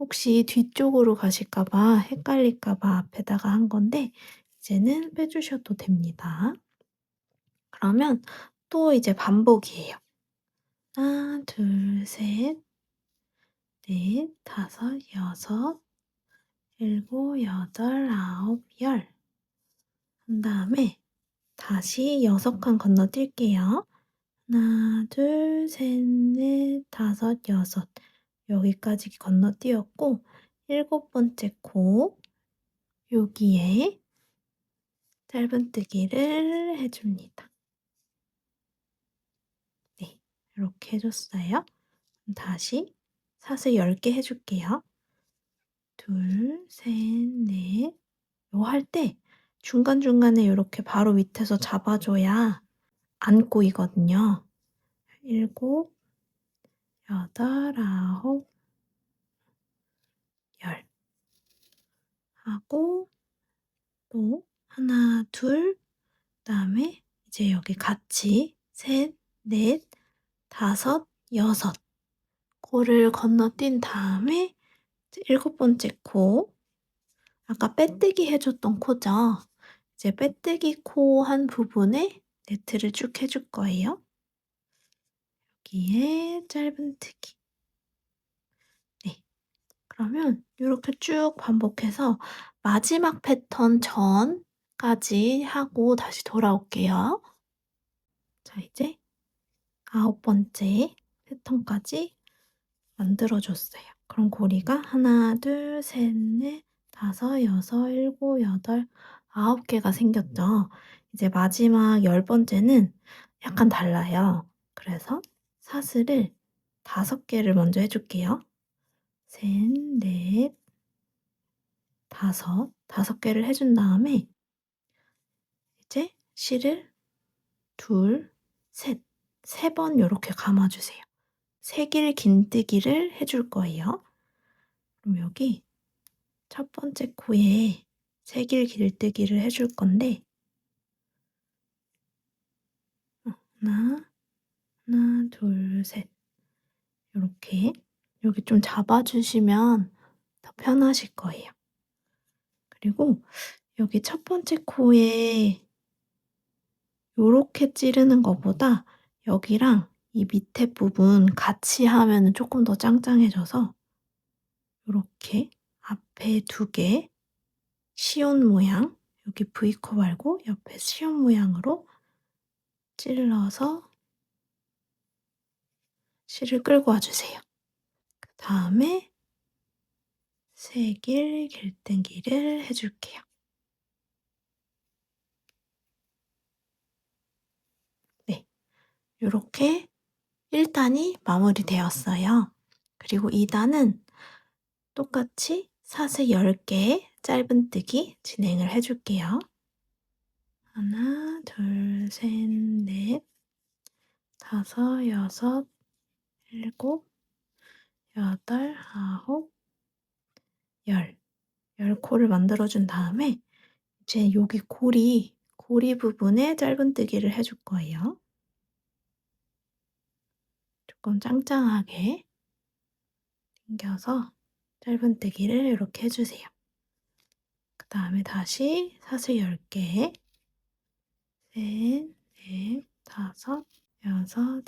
S1: 혹시 뒤쪽으로 가실까 봐 헷갈릴까 봐 앞에다가 한 건데 이제는 빼 주셔도 됩니다. 그러면 또 이제 반복이에요. 하나, 둘, 셋, 넷, 다섯, 여섯, 일곱, 여덟, 아홉, 열. 한 다음에 다시 6칸 건너뛸게요. 하나, 둘, 셋, 넷, 다섯, 여섯. 여기까지 건너뛰었고, 7번째 코 여기에 짧은뜨기를 해줍니다. 네, 이렇게 해줬어요. 다시 사슬 10개 해줄게요. 둘, 셋, 넷. 이거 할 때 중간중간에 이렇게 바로 밑에서 잡아줘야 안 꼬이거든요. 7, 8, 9, 10 하고 또 하나, 둘, 그다음에 이제 여기 같이 셋, 넷, 다섯, 여섯 코를 건너뛴 다음에 이제 7번째 코 아까 빼뜨기 해줬던 코죠. 이제 빼뜨기 코 한 부분에 네트를 쭉 해줄 거예요. 여기에 짧은뜨기. 네. 그러면 이렇게 쭉 반복해서 마지막 패턴 전까지 하고 다시 돌아올게요. 자, 이제 9번째 패턴까지 만들어줬어요. 그럼 고리가 하나, 둘, 셋, 넷, 다섯, 여섯, 일곱, 여덟, 9개가 생겼죠. 이제 마지막 10번째는 약간 달라요. 그래서 사슬을 5개를 먼저 해줄게요. 셋, 넷, 다섯 개를 해준 다음에 이제 실을 둘, 셋, 3번 이렇게 감아주세요. 세길 긴뜨기를 해줄 거예요. 그럼 여기 첫 번째 코에 세길 길뜨기를 해줄 건데 하나, 하나, 둘, 셋 이렇게 여기 좀 잡아주시면 더 편하실 거예요. 그리고 여기 첫 번째 코에 요렇게 찌르는 것보다 여기랑 이 밑에 부분 같이 하면은 조금 더 짱짱해져서 요렇게 앞에 2개 시온 모양 여기 V코 말고 옆에 시온 모양으로 찔러서 실을 끌고 와주세요. 그 다음에 세길 길뜨기를 해줄게요. 네, 요렇게 1단이 마무리되었어요. 그리고 2단은 똑같이 사슬 10개 짧은뜨기 진행을 해줄게요. 하나, 둘, 셋, 넷, 다섯, 여섯, 일곱, 여덟, 아홉, 10코를 만들어준 다음에 이제 여기 고리 부분에 짧은뜨기를 해줄 거예요. 조금 짱짱하게 당겨서 짧은뜨기를 이렇게 해주세요. 그 다음에 다시 사슬 10개 셋, 넷, 다섯, 여섯,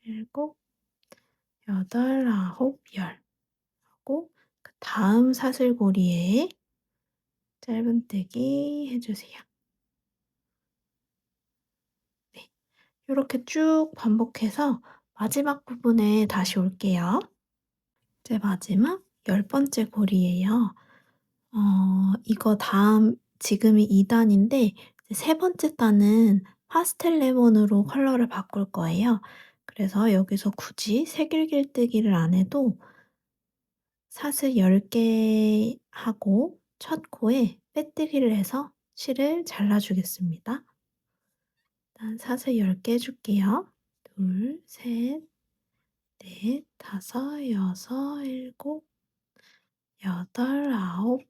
S1: 일곱, 여덟, 아홉, 열 하고 그 다음 사슬고리에 짧은뜨기 해주세요. 네, 이렇게 쭉 반복해서 마지막 부분에 다시 올게요. 이제 마지막 10번째 고리예요. 이거 다음 지금이 2단인데 세 번째 단은 파스텔 레몬으로 컬러를 바꿀 거예요. 그래서 여기서 굳이 색일길뜨기를 안 해도 사슬 10개 하고 첫 코에 빼뜨기를 해서 실을 잘라주겠습니다. 일단 사슬 10개 해줄게요. 둘, 셋, 넷, 다섯, 여섯, 일곱, 여덟, 아홉,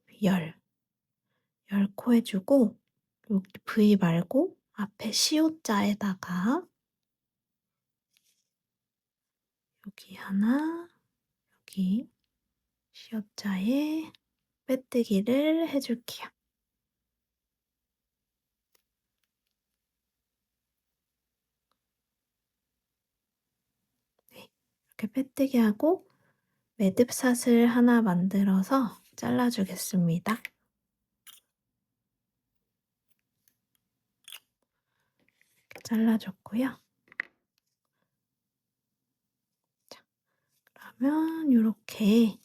S1: 10코 해주고 여기 V 말고 앞에 시옷자에다가 여기 하나, 여기 시옷자에 빼뜨기를 해줄게요. 네, 이렇게 빼뜨기하고 매듭사슬 하나 만들어서 잘라주겠습니다. 잘라줬고요. 자, 그러면 이렇게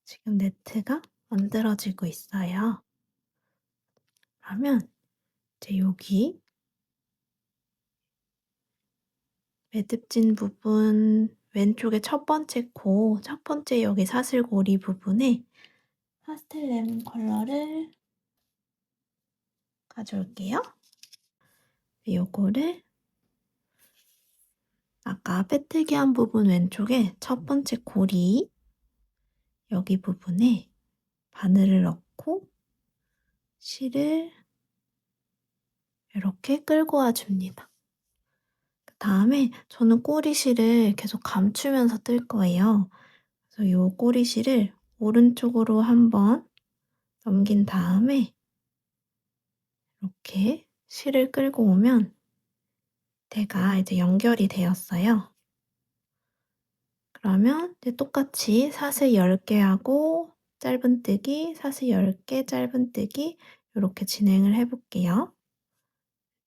S1: 지금 네트가 만들어지고 있어요. 그러면 이제 여기 매듭진 부분 왼쪽에 첫 번째 첫 번째 여기 사슬고리 부분에 파스텔 레몬 컬러를 가져올게요. 요거를 아까 빼뜨기 한 부분 왼쪽에 첫 번째 고리 여기 부분에 바늘을 넣고 실을 이렇게 끌고 와줍니다. 그 다음에 저는 꼬리실을 계속 감추면서 뜰 거예요. 그래서 이 꼬리실을 오른쪽으로 한번 넘긴 다음에 이렇게 실을 끌고 오면 대가 이제 연결이 되었어요. 그러면 이제 똑같이 사슬 10개 하고 짧은뜨기, 사슬 10개, 짧은뜨기 이렇게 진행을 해볼게요.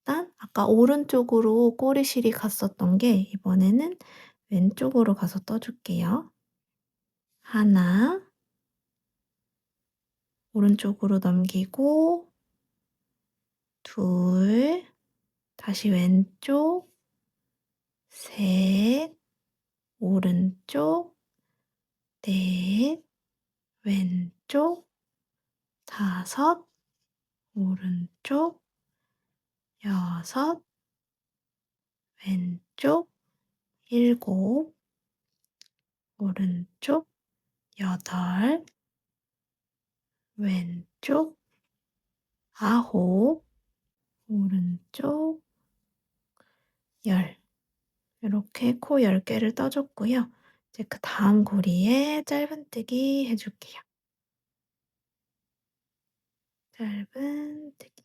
S1: 일단 아까 오른쪽으로 꼬리실이 갔었던 게 이번에는 왼쪽으로 가서 떠줄게요. 하나, 오른쪽으로 넘기고 둘, 다시 왼쪽, 셋, 오른쪽, 넷, 왼쪽, 다섯, 오른쪽, 여섯, 왼쪽, 일곱, 오른쪽, 여덟, 왼쪽, 아홉, 오른쪽, 열. 이렇게 코 10개를 떠줬고요. 이제 그 다음 고리에 짧은뜨기 해줄게요. 짧은뜨기.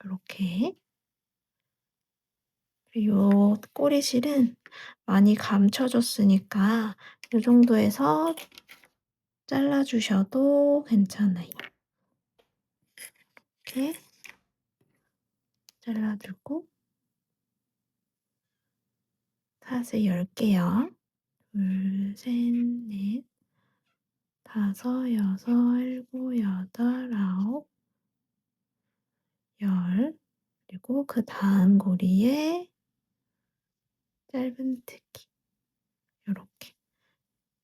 S1: 이렇게. 요 꼬리실은 많이 감춰줬으니까 이 정도에서 잘라주셔도 괜찮아요. 이렇게 잘라주고 사슬 10개요. 둘, 셋, 넷, 다섯, 여섯, 일곱, 여덟, 아홉, 열. 그리고 그 다음 고리에 짧은뜨기. 요렇게.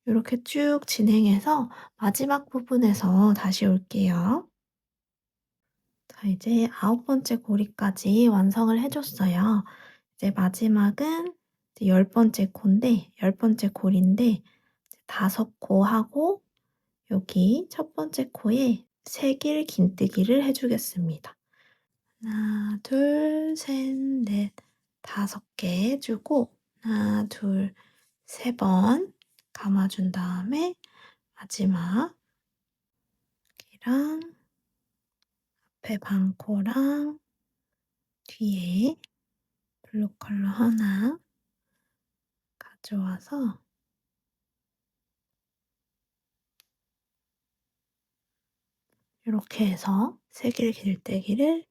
S1: 요렇게 쭉 진행해서 마지막 부분에서 다시 올게요. 자, 이제 9번째 고리까지 완성을 해줬어요. 이제 마지막은 이제 10번째 코인데, 10번째 고리인데, 5코 하고, 여기 첫 번째 코에 세길 긴뜨기를 해주겠습니다. 하나, 둘, 셋, 넷, 5개 해주고, 하나, 둘, 3번 감아준 다음에, 마지막 여기랑 앞에 반코랑 뒤에 블루 컬러 하나 가져와서 이렇게 해서 세길 길때기를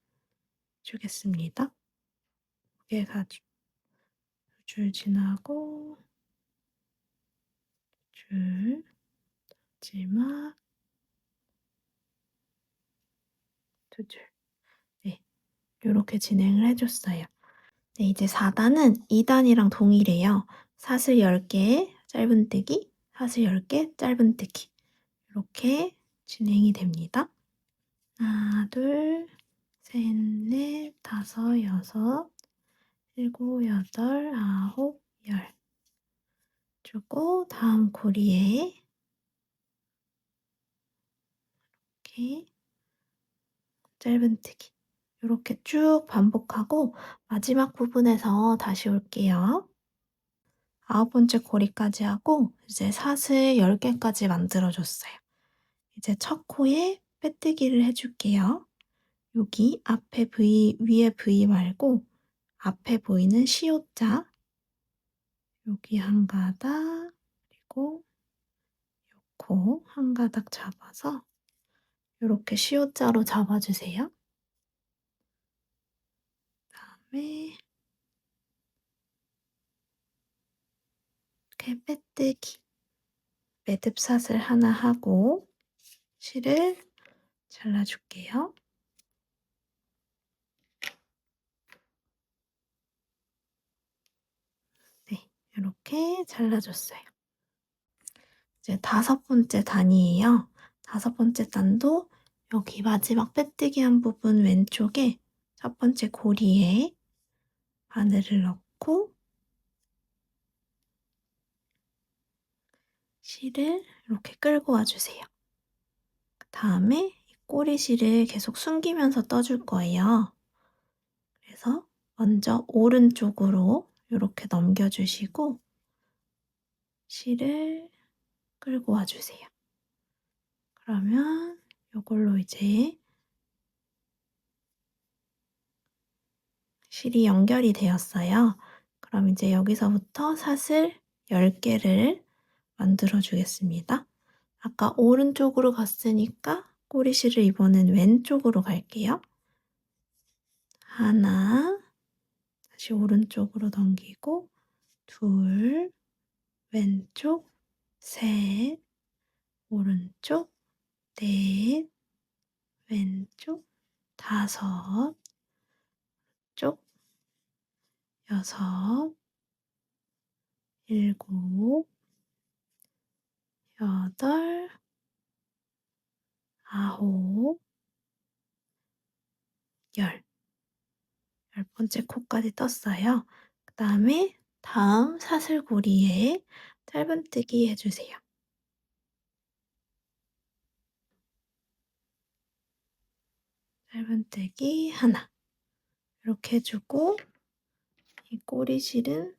S1: 주겠습니다. 두개 가지고 줄 지나고 줄 마지막 두 줄. 네, 이렇게 진행을 해줬어요. 네, 이제 4단은 2단이랑 동일해요. 사슬 10개 짧은뜨기, 사슬 10개 짧은뜨기 이렇게 진행이 됩니다. 하나, 둘, 셋, 넷, 다섯, 여섯, 일곱, 여덟, 아홉, 열 주고 다음 고리에 이렇게 짧은뜨기 이렇게 쭉 반복하고 마지막 부분에서 다시 올게요. 9번째 고리까지 하고 이제 사슬 10개까지 만들어줬어요. 이제 첫 코에 빼뜨기를 해줄게요. 여기 앞에 V, 위에 V 말고 앞에 보이는 시옷자 여기 한 가닥 그리고 요 코 한 가닥 잡아서 이렇게 시옷자로 잡아주세요. 그다음에 이렇게 빼뜨기 매듭샷을 하나 하고 실을 잘라줄게요. 네, 이렇게 잘라줬어요. 이제 5번째 단이에요. 5번째 단도 여기 마지막 빼뜨기 한 부분 왼쪽에 첫 번째 고리에 바늘을 넣고 실을 이렇게 끌고 와주세요. 그 다음에 꼬리실을 계속 숨기면서 떠줄 거예요. 그래서 먼저 오른쪽으로 이렇게 넘겨주시고 실을 끌고 와주세요. 그러면 이걸로 이제 실이 연결이 되었어요. 그럼 이제 여기서부터 사슬 10개를 만들어 주겠습니다. 아까 오른쪽으로 갔으니까 꼬리실을 이번엔 왼쪽으로 갈게요. 하나, 다시 오른쪽으로 넘기고 둘, 왼쪽, 셋, 오른쪽, 넷, 왼쪽, 다섯, 쪽, 여섯, 일곱, 여덟, 아홉, 열. 10번째 코까지 떴어요. 그 다음에 다음 사슬고리에 짧은뜨기 해주세요. 짧은뜨기 하나. 이렇게 해주고 이 꼬리실은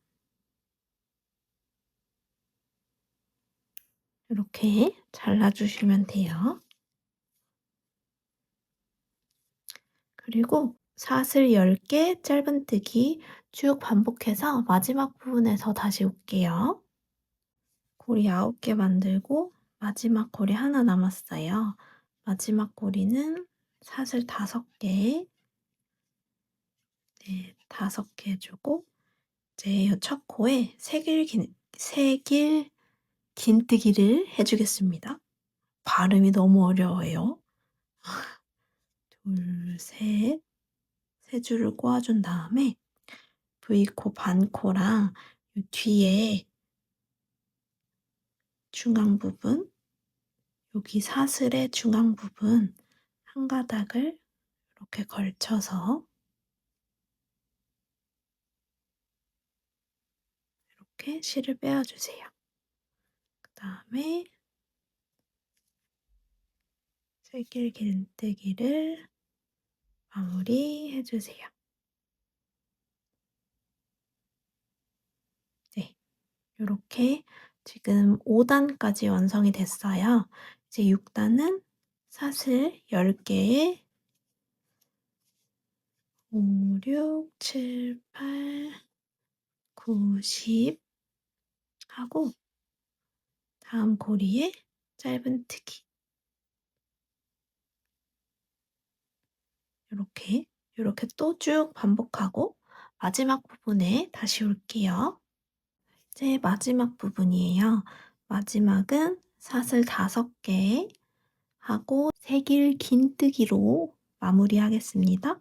S1: 이렇게 잘라주시면 돼요. 그리고 사슬 10개 짧은뜨기 쭉 반복해서 마지막 부분에서 다시 올게요. 고리 9개 만들고 마지막 고리 하나 남았어요. 마지막 고리는 사슬 5개, 네, 5개 해주고 이제 첫 코에 새길 긴뜨기를 해주겠습니다. 발음이 너무 어려워요. 둘, 셋, 세 줄을 꼬아준 다음에 V코 반코랑 이 뒤에 중앙 부분, 여기 사슬의 중앙 부분 한 가닥을 이렇게 걸쳐서 이렇게 실을 빼어주세요. 그 다음에 새길 긴뜨기를 마무리해주세요. 네, 이렇게 지금 5단까지 완성이 됐어요. 이제 6단은 사슬 10개에 5, 6, 7, 8, 9, 10 하고 다음 고리에 짧은뜨기 이렇게 또 쭉 반복하고 마지막 부분에 다시 올게요. 이제 마지막 부분이에요. 마지막은 사슬 5개 하고 새길 긴뜨기로 마무리하겠습니다.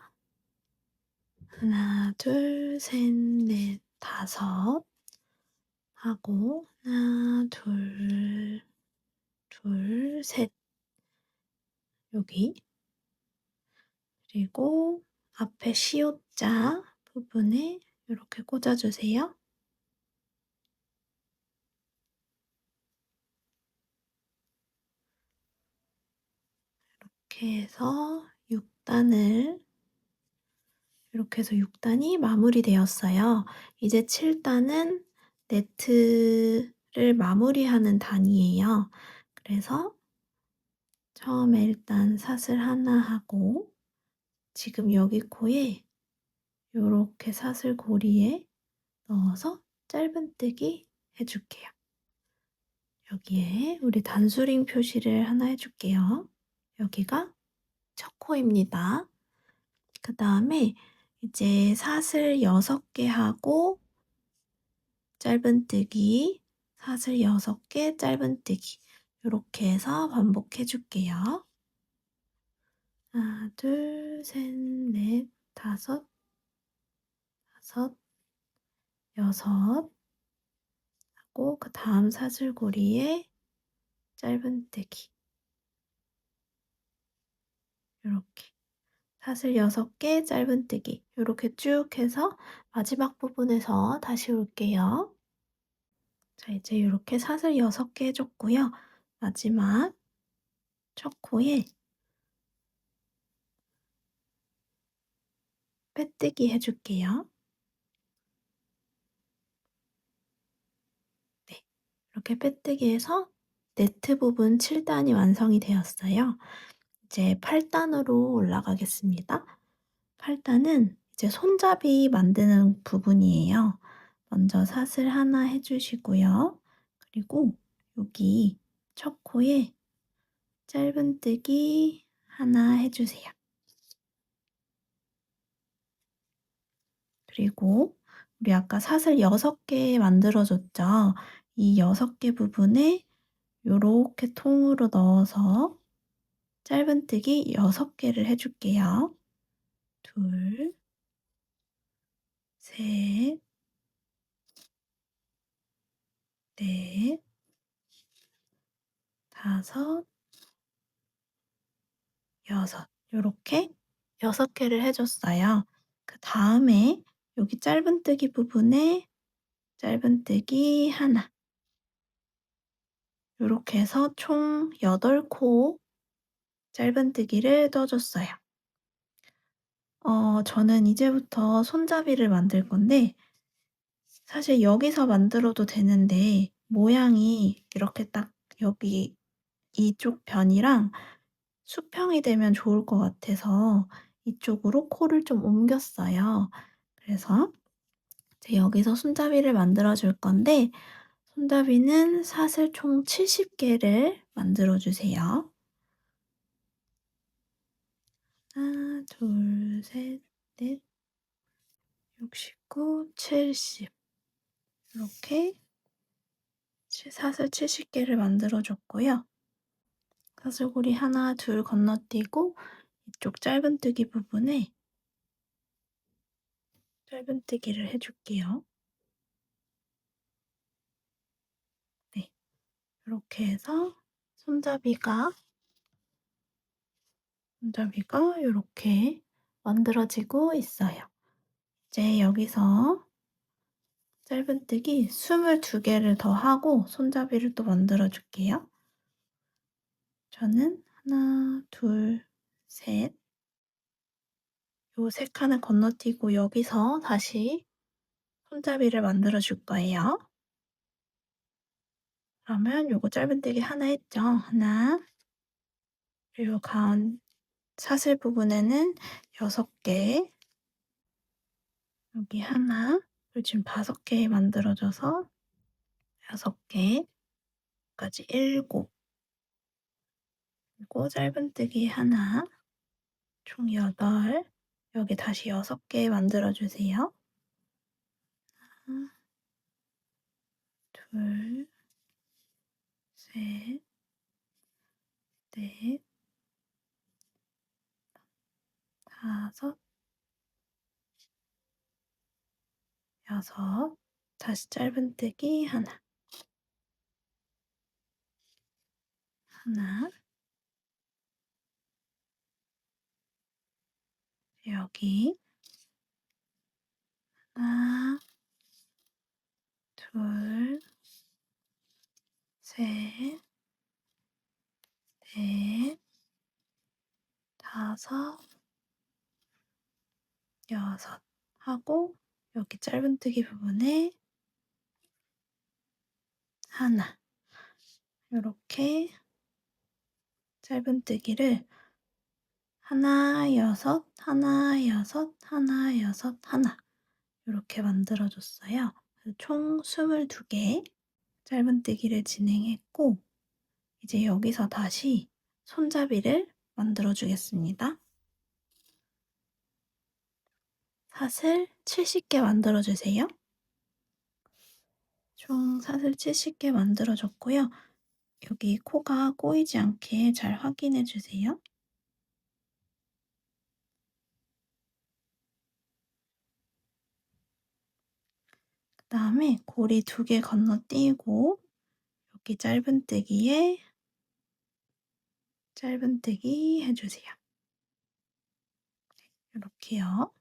S1: 하나, 둘, 셋, 넷, 다섯 하고 하나, 둘, 셋 여기 그리고 앞에 시옷자 부분에 이렇게 꽂아주세요. 이렇게 해서 6단을 이렇게 해서 6단이 마무리되었어요. 이제 7단은 네트를 마무리하는 단이에요. 그래서 처음에 일단 사슬 하나 하고 지금 여기 코에 이렇게 사슬 고리에 넣어서 짧은뜨기 해줄게요. 여기에 우리 단수링 표시를 하나 해줄게요. 여기가 첫 코입니다. 그 다음에 이제 사슬 6개 하고 짧은뜨기, 사슬 6개, 짧은뜨기 요렇게 해서 반복해 줄게요. 하나, 둘, 셋, 넷, 다섯, 다섯, 여섯 하고 그다음 사슬고리에 짧은뜨기 요렇게 사슬 6개, 짧은뜨기 요렇게 쭉 해서 마지막 부분에서 다시 올게요. 자, 이제 요렇게 사슬 6개 해 줬고요. 마지막 첫 코에 빼뜨기 해 줄게요. 네. 이렇게 빼뜨기해서 네트 부분 7단이 완성이 되었어요. 이제 8단으로 올라가겠습니다. 8단은 이제 손잡이 만드는 부분이에요. 먼저 사슬 하나 해 주시고요. 그리고 여기 첫 코에 짧은뜨기 하나 해 주세요. 그리고 우리 아까 사슬 6개 만들어 줬죠? 이 6개 부분에 요렇게 통으로 넣어서 짧은뜨기 6개를 해 줄게요. 둘, 셋, 넷, 다섯, 여섯 요렇게 6개를 해 줬어요. 그다음에 여기 짧은뜨기 부분에 짧은뜨기 하나 요렇게 해서 총 8코 짧은뜨기를 떠 줬어요. 저는 이제부터 손잡이를 만들 건데 사실 여기서 만들어도 되는데 모양이 이렇게 딱 여기 이쪽 변이랑 수평이 되면 좋을 것 같아서 이쪽으로 코를 좀 옮겼어요. 그래서 이제 여기서 손잡이를 만들어 줄 건데 손잡이는 사슬 총 70개를 만들어 주세요. 하나, 둘, 셋, 넷, 69, 70 이렇게 사슬 70개를 만들어 줬고요. 사슬고리 하나, 둘 건너뛰고 이쪽 짧은뜨기 부분에 짧은뜨기를 해 줄게요. 네. 이렇게 해서 손잡이가 요렇게 만들어지고 있어요. 이제 여기서 짧은뜨기 22개를 더 하고 손잡이를 또 만들어 줄게요. 저는 하나, 둘, 셋 요 3칸을 건너뛰고 여기서 다시 손잡이를 만들어 줄 거예요. 그러면 요거 짧은뜨기 하나 했죠. 하나 그리고 가운 사슬 부분에는 6개 여기 하나 그리고 지금 5개 만들어 줘서 6개 까지 7 그리고 짧은뜨기 하나 총 8 여기 다시 6개 만들어 주세요. 하나, 둘, 셋, 넷, 다섯, 여섯 다시 짧은뜨기 하나 여기 하나, 둘, 셋, 넷, 다섯, 여섯 하고 여기 짧은뜨기 부분에 하나 요렇게 짧은뜨기를 하나, 여섯, 하나, 여섯, 하나, 여섯, 하나 요렇게 만들어 줬어요. 그래서 총 22개 짧은뜨기를 진행했고 이제 여기서 다시 손잡이를 만들어 주겠습니다. 사슬 70개 만들어 주세요. 총 사슬 70개 만들어 줬고요. 여기 코가 꼬이지 않게 잘 확인해 주세요. 그다음에 고리 2개 건너뛰고 여기 짧은뜨기에 짧은뜨기 해 주세요. 요렇게요.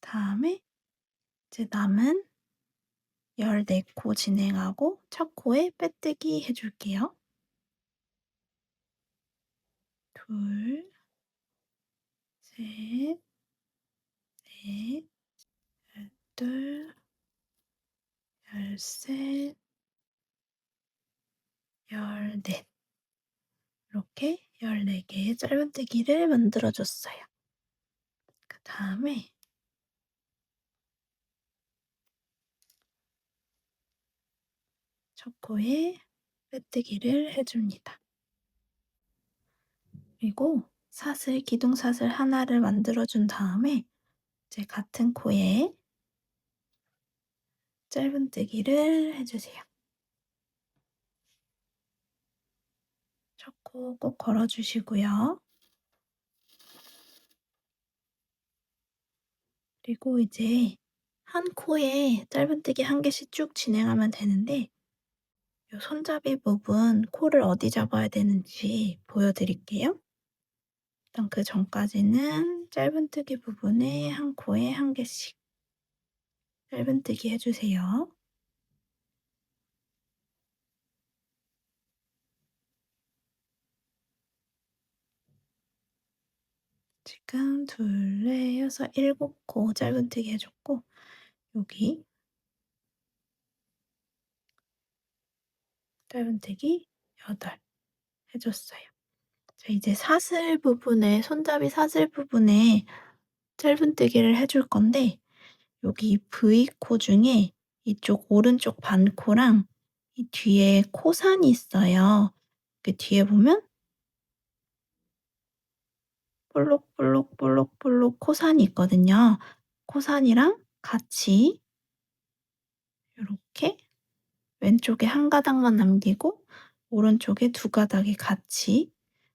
S1: 그다음에 이제 남은 14코 진행하고 첫 코에 빼뜨기 해 줄게요. 둘, 셋, 넷, 열둘, 열셋, 열넷. 이렇게 14개의 짧은뜨기를 만들어 줬어요. 그다음에 첫 코에 빼뜨기를 해 줍니다. 그리고 사슬 기둥사슬 하나를 만들어 준 다음에 이제 같은 코에 짧은뜨기를 해 주세요. 첫 코 꼭 걸어 주시고요. 그리고 이제 한 코에 짧은뜨기 1개씩 쭉 진행하면 되는데 요 손잡이 부분 코를 어디 잡아야 되는지 보여 드릴게요. 일단 그 전까지는 짧은뜨기 부분에 한 코에 1개씩 짧은뜨기 해 주세요. 지금 둘, 넷, 여섯, 7코 짧은뜨기 해 줬고 여기 짧은뜨기 8 해 줬어요. 자 이제 사슬 부분에 손잡이 사슬 부분에 짧은뜨기를 해줄 건데 여기 V코 중에 이쪽 오른쪽 반코랑 이 뒤에 코산이 있어요. 그 뒤에 보면 볼록볼록볼록볼록 코산이 있거든요. 코산이랑 같이 요렇게 왼쪽에 한 가닥만 남기고 오른쪽에 두 가닥이 같이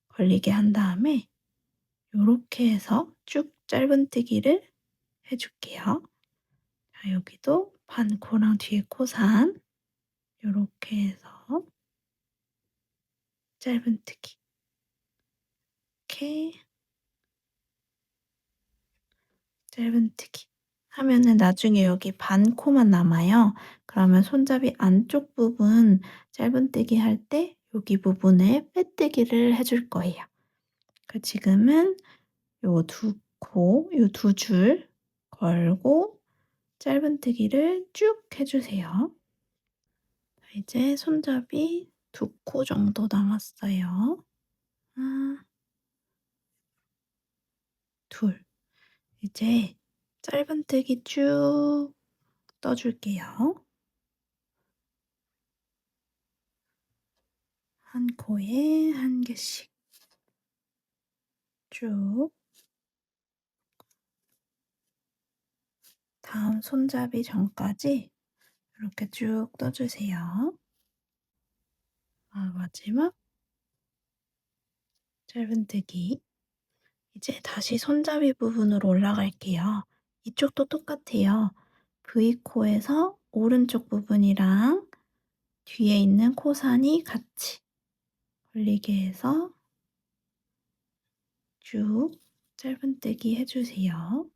S1: 걸리게 한 다음에 요렇게 해서 쭉 짧은뜨기를 해 줄게요. 자 여기도 반코랑 뒤에 코산 요렇게 해서 짧은뜨기 이렇게 짧은뜨기 하면은 나중에 여기 반코만 남아요. 그러면 손잡이 안쪽 부분 짧은뜨기 할 때 여기 부분에 빼뜨기를 해줄 거예요. 지금은 요 요 두 줄 걸고 짧은뜨기를 쭉 해 주세요. 자 이제 손잡이 2코 정도 남았어요. 하나, 둘. 이제 짧은뜨기 쭉 떠 줄게요. 한 코에 1개씩 쭉. 다음 손잡이 전까지 이렇게 쭉 떠 주세요. 마지막 짧은뜨기. 이제 다시 손잡이 부분으로 올라갈게요. 이쪽도 똑같아요. V코에서 오른쪽 부분이랑 뒤에 있는 코산이 같이 걸리게 해서 쭉 짧은뜨기 해 주세요.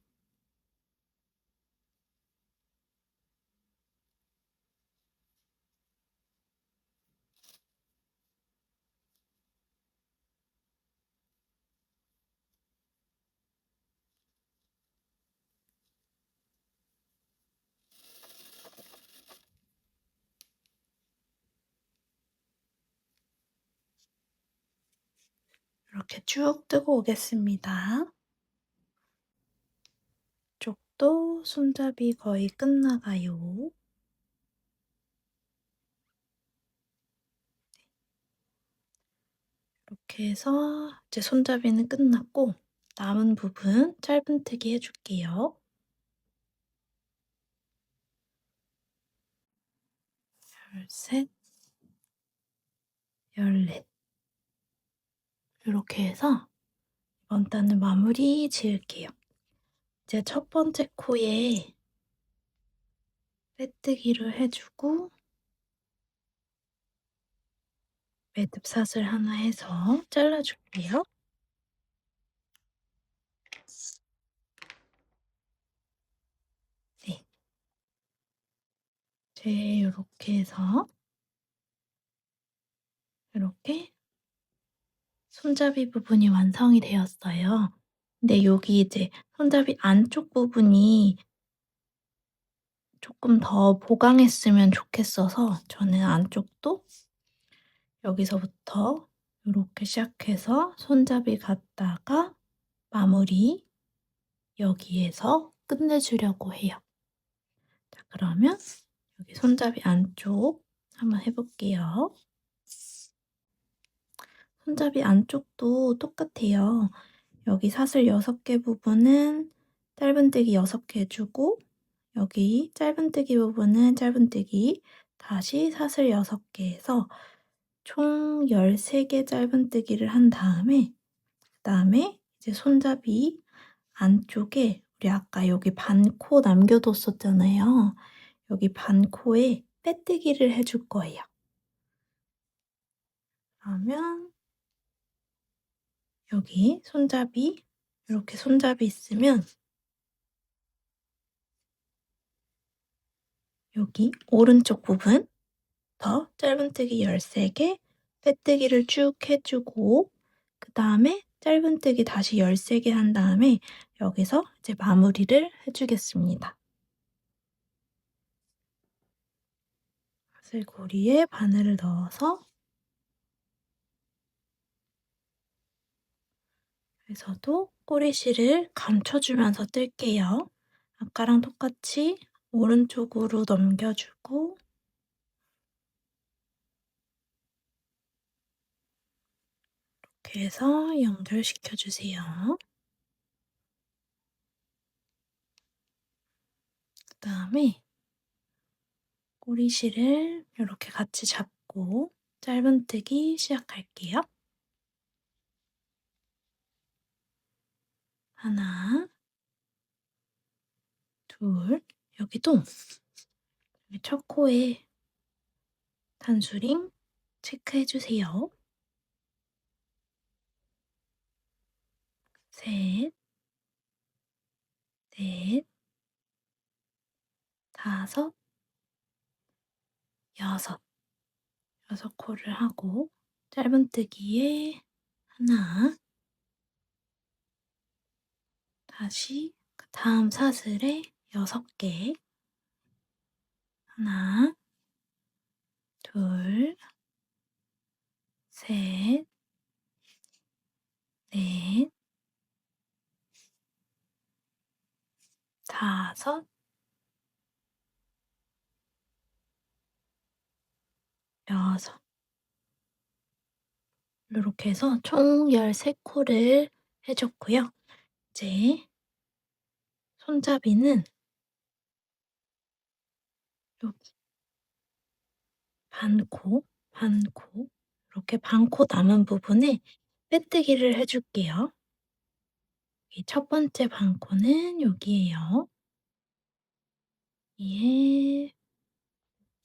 S1: 이렇게 쭉 뜨고 오겠습니다. 이쪽도 손잡이 거의 끝나가요. 이렇게 해서 이제 손잡이는 끝났고 남은 부분 짧은뜨기 해줄게요. 13, 14 이렇게 해서 이번 단을 마무리 지을게요. 이제 첫 번째 코에 빼뜨기를 해주고 매듭사슬 하나 해서 잘라줄게요. 네. 이제 이렇게 해서 이렇게 손잡이 부분이 완성이 되었어요. 근데 여기 이제 손잡이 안쪽 부분이 조금 더 보강했으면 좋겠어서 저는 안쪽도 여기서부터 이렇게 시작해서 손잡이 갖다가 마무리 여기에서 끝내주려고 해요. 자, 그러면 여기 손잡이 안쪽 한번 해볼게요. 손잡이 안쪽도 똑같아요. 여기 사슬 6개 부분은 짧은뜨기 6개 해주고 여기 짧은뜨기 부분은 짧은뜨기 다시 사슬 6개 해서 총 13개 짧은뜨기를 한 다음에 그다음에 이제 손잡이 안쪽에 우리 아까 여기 반코 남겨뒀었잖아요. 여기 반코에 빼뜨기를 해줄 거예요. 그러면 여기 손잡이 이렇게 손잡이 있으면 여기 오른쪽 부분 더 짧은뜨기 13개 빼뜨기를 쭉 해주고 그 다음에 짧은뜨기 다시 13개 한 다음에 여기서 이제 마무리를 해주겠습니다. 사슬고리에 바늘을 넣어서 여기서도 꼬리실을 감춰주면서 뜰게요. 아까랑 똑같이 오른쪽으로 넘겨주고 이렇게 해서 연결시켜주세요. 그 다음에 꼬리실을 이렇게 같이 잡고 짧은뜨기 시작할게요. 하나, 둘, 여기도 여기 첫 코에 단수링 체크해주세요. 셋, 넷, 다섯, 여섯. 6코를 하고 짧은뜨기에 하나, 다시 그 다음 사슬에 6개, 하나, 둘, 셋, 넷, 다섯, 여섯. 이렇게 해서 총 13코를 해줬고요. 이제 손잡이는 여기 반코 이렇게 반코 남은 부분에 빼뜨기를 해줄게요. 이 첫 번째 반코는 여기에요. 여기에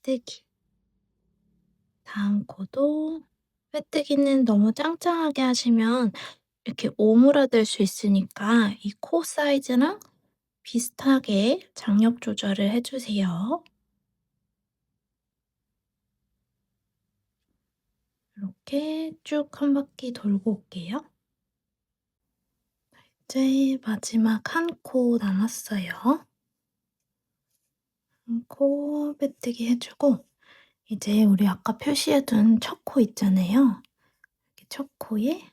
S1: 빼뜨기. 다음 코도 빼뜨기는 너무 짱짱하게 하시면 이렇게 오므라들 수 있으니까 이 코 사이즈랑 비슷하게 장력 조절을 해주세요. 이렇게 쭉 한 바퀴 돌고 올게요. 이제 마지막 한 코 남았어요. 한 코 빼뜨기 해주고 이제 우리 아까 표시해둔 첫 코 있잖아요. 이렇게 첫 코에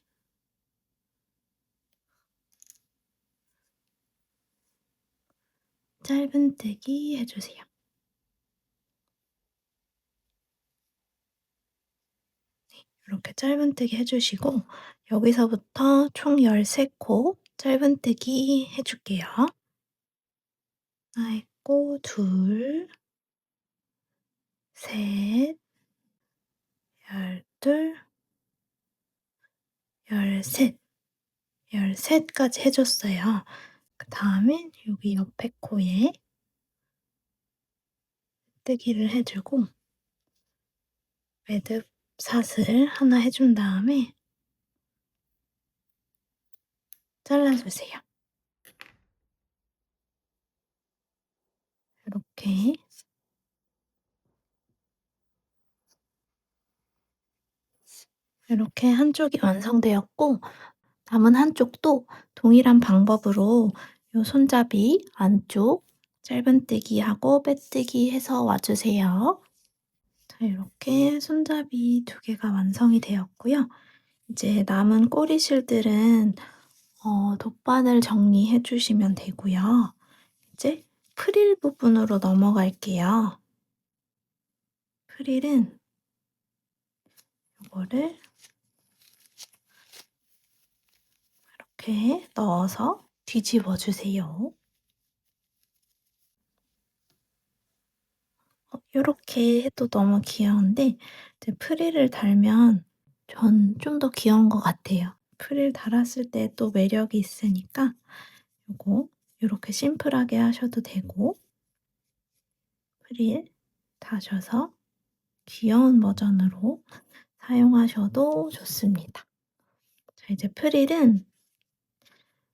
S1: 짧은뜨기 해주세요. 이렇게 짧은뜨기 해주시고 여기서부터 총 13코 짧은뜨기 해줄게요. 하나 했고, 둘, 셋, 열둘, 열셋, 열셋까지 해줬어요. 그 다음에 여기 옆에 코에 뜨기를 해주고 매듭샷을 하나 해준 다음에 잘라주세요. 이렇게 한쪽이 완성되었고 남은 한쪽도 동일한 방법으로 요 손잡이 안쪽 짧은뜨기하고 빼뜨기 해서 와주세요. 자, 이렇게 손잡이 두 개가 완성이 되었고요. 이제 남은 꼬리실들은 돗바늘 정리해 주시면 되고요. 이제 프릴 부분으로 넘어갈게요. 프릴은 이거를 이렇게 넣어서 뒤집어 주세요. 요렇게 해도 너무 귀여운데 이제 프릴을 달면 전 좀 더 귀여운 것 같아요. 프릴 달았을 때 또 매력이 있으니까 요거 요렇게 심플하게 하셔도 되고 프릴 다셔서 귀여운 버전으로 사용하셔도 좋습니다. 자, 이제 프릴은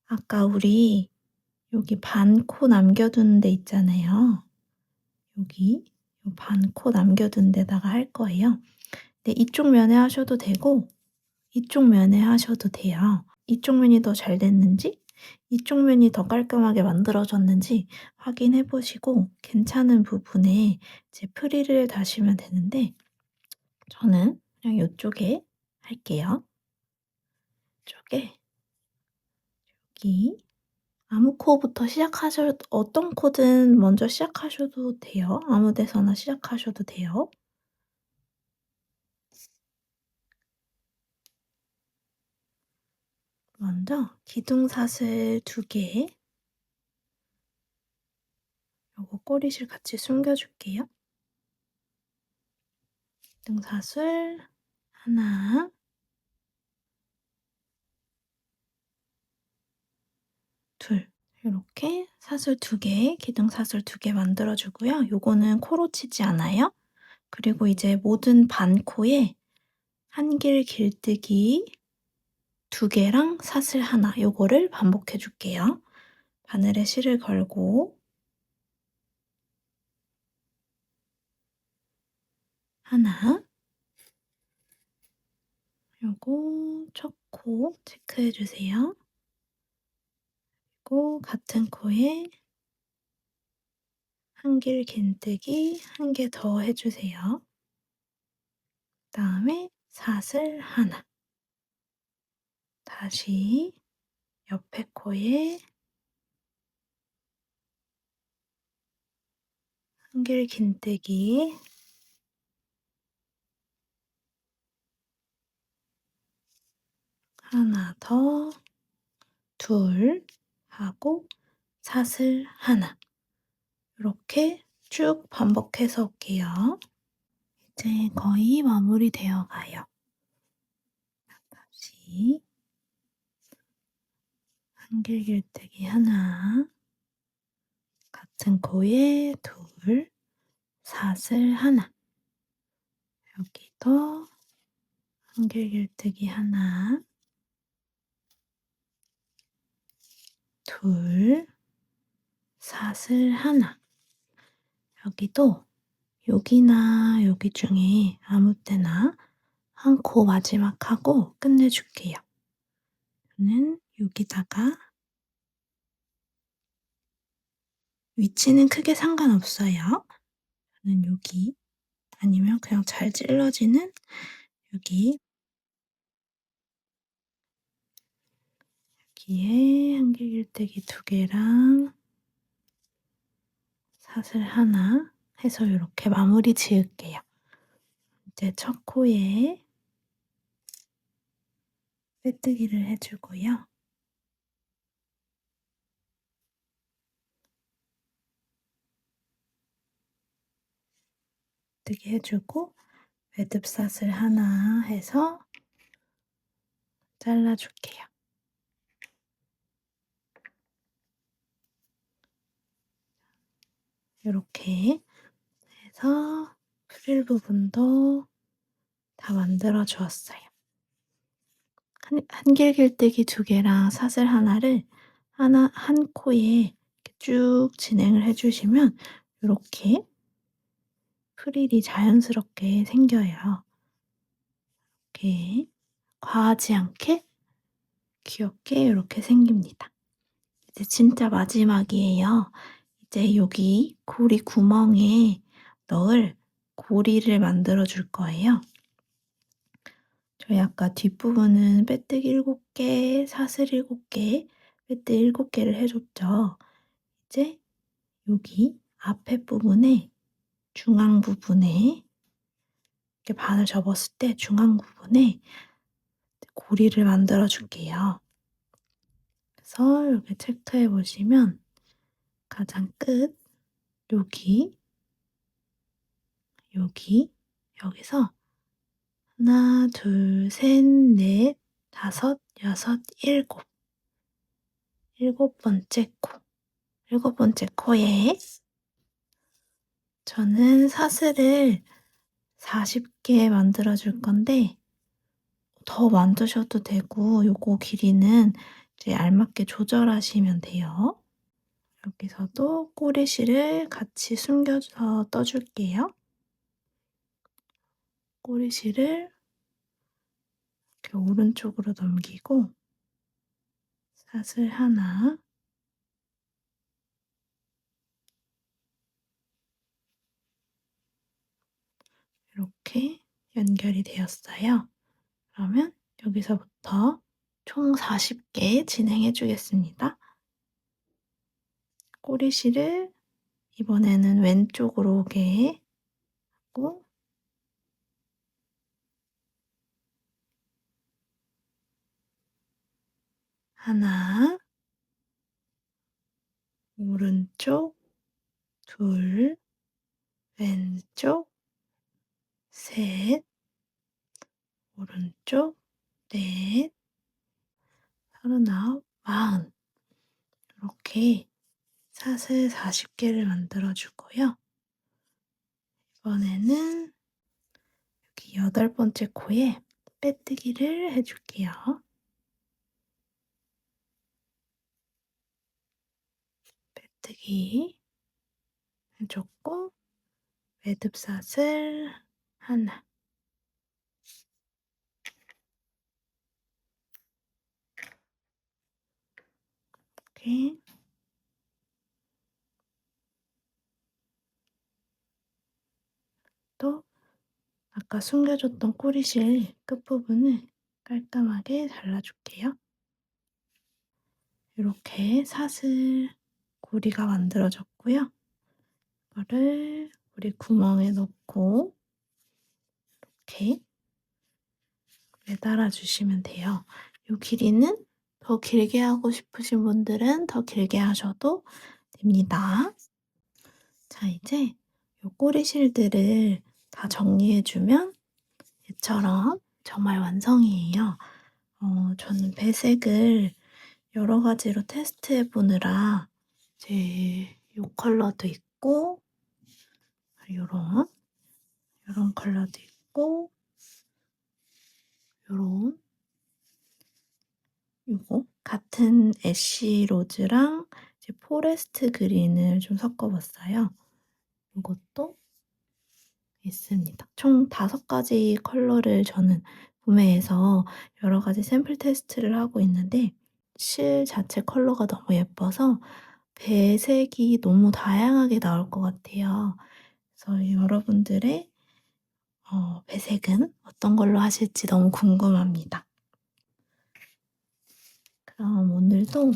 S1: 아까 우리 여기 반 코 남겨둔 데 있잖아요. 여기 요 반 코 남겨둔 데다가 할 거예요. 근데 이쪽 면에 하셔도 되고 이쪽 면에 하셔도 돼요. 이쪽 면이 더 잘 됐는지 이쪽 면이 더 깔끔하게 만들어졌는지 확인해 보시고 괜찮은 부분에 이제 프릴을 다시면 되는데 저는 그냥 요쪽에 할게요. 이쪽에 여기 아무 코부터 시작하셔도 어떤 코든 먼저 시작하셔도 돼요. 아무 데서나 시작하셔도 돼요. 먼저 기둥사슬 2개 요거 꼬리실 같이 숨겨 줄게요. 기둥사슬 하나 둘 요렇게 사슬 2개, 기둥사슬 2개 만들어 주고요. 요거는 코로 치지 않아요. 그리고 이제 모든 반코에 한길 길뜨기 2개랑 사슬 하나 요거를 반복해 줄게요. 바늘에 실을 걸고 하나 요거 첫 코 체크해 주세요. 그리고 같은 코에 한길 긴뜨기 1개 더 해 주세요. 그다음에 사슬 하나 다시 옆에 코에 한길 긴뜨기 하나 더, 둘 하고 사슬 하나 이렇게 쭉 반복해서 올게요. 이제 거의 마무리되어 가요. 다시 한길 길뜨기 하나 같은 코에 둘 사슬 하나 여기도 한길 길뜨기 하나 둘 사슬 하나 여기도 여기나 여기 중에 아무 때나 한 코 마지막 하고 끝내줄게요. 저는 여기다가 위치는 크게 상관없어요. 저는 여기 아니면 그냥 잘 찔러지는 여기 여기에 한길 길뜨기 2개랑 사슬 하나 해서 이렇게 마무리 지을게요. 이제 첫 코에 빼뜨기를 해주고요. 메뜨기 해주고 매듭샷을 하나 해서 잘라줄게요. 이렇게 해서 프릴 부분도 다 만들어 주었어요. 한길길뜨기 2개랑 사슬 하나를 한 코에 이렇게 쭉 진행을 해주시면 이렇게 프릴이 자연스럽게 생겨요. 이렇게 과하지 않게 귀엽게 이렇게 생깁니다. 이제 진짜 마지막이에요. 이제 여기 고리 구멍에 넣을 고리를 만들어 줄 거예요. 저희 아까 뒷부분은 빼뜨기 7개, 사슬 7개, 빼뜨기 7개를 해줬죠. 이제 여기 앞에 부분에 중앙 부분에 이렇게 반을 접었을 때 중앙 부분에 고리를 만들어 줄게요. 그래서 이렇게 체크해 보시면 가장 끝 여기서 하나, 둘, 셋, 넷, 다섯, 여섯, 일곱 번째 코. 7번째 코에 저는 사슬을 40개 만들어 줄 건데 더 만드셔도 되고 요거 길이는 이제 알맞게 조절하시면 돼요. 여기서도 꼬리실을 같이 숨겨서 떠줄게요. 꼬리실을 이렇게 오른쪽으로 넘기고 사슬 하나 이렇게 연결이 되었어요. 그러면 여기서부터 총 40개 진행해 주겠습니다. 꼬리실을 이번에는 왼쪽으로 오게 하고 하나, 오른쪽, 둘, 왼쪽, 셋, 오른쪽, 넷, 39, 40 이렇게 사슬 40개를 만들어 주고요. 이번에는 여기 8번째 코에 빼뜨기를 해줄게요. 빼뜨기 해줬고 매듭사슬 하나 이렇게 또 아까 숨겨줬던 꼬리실 끝부분을 깔끔하게 잘라줄게요. 이렇게 사슬 고리가 만들어졌고요. 이거를 우리 구멍에 넣고 이렇게 매달아 주시면 돼요. 이 길이는 더 길게 하고 싶으신 분들은 더 길게 하셔도 됩니다. 자, 이제 이 꼬리실들을 다 정리해주면 얘처럼 정말 완성이에요. 저는 배색을 여러 가지로 테스트해 보느라 이제 이 컬러도 있고 요런 컬러도 있고 요런 요거 같은 애쉬 로즈랑 이제 포레스트 그린을 좀 섞어 봤어요. 이것도 있습니다. 총 5가지 컬러를 저는 구매해서 여러 가지 샘플 테스트를 하고 있는데 실 자체 컬러가 너무 예뻐서 배색이 너무 다양하게 나올 것 같아요. 그래서 여러분들의 배색은 어떤 걸로 하실지 너무 궁금합니다. 그럼 오늘도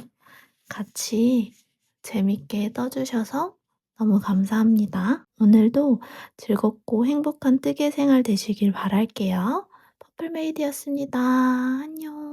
S1: 같이 재밌게 떠주셔서 너무 감사합니다. 오늘도 즐겁고 행복한 뜨개 생활 되시길 바랄게요. 퍼플메이드였습니다. 안녕.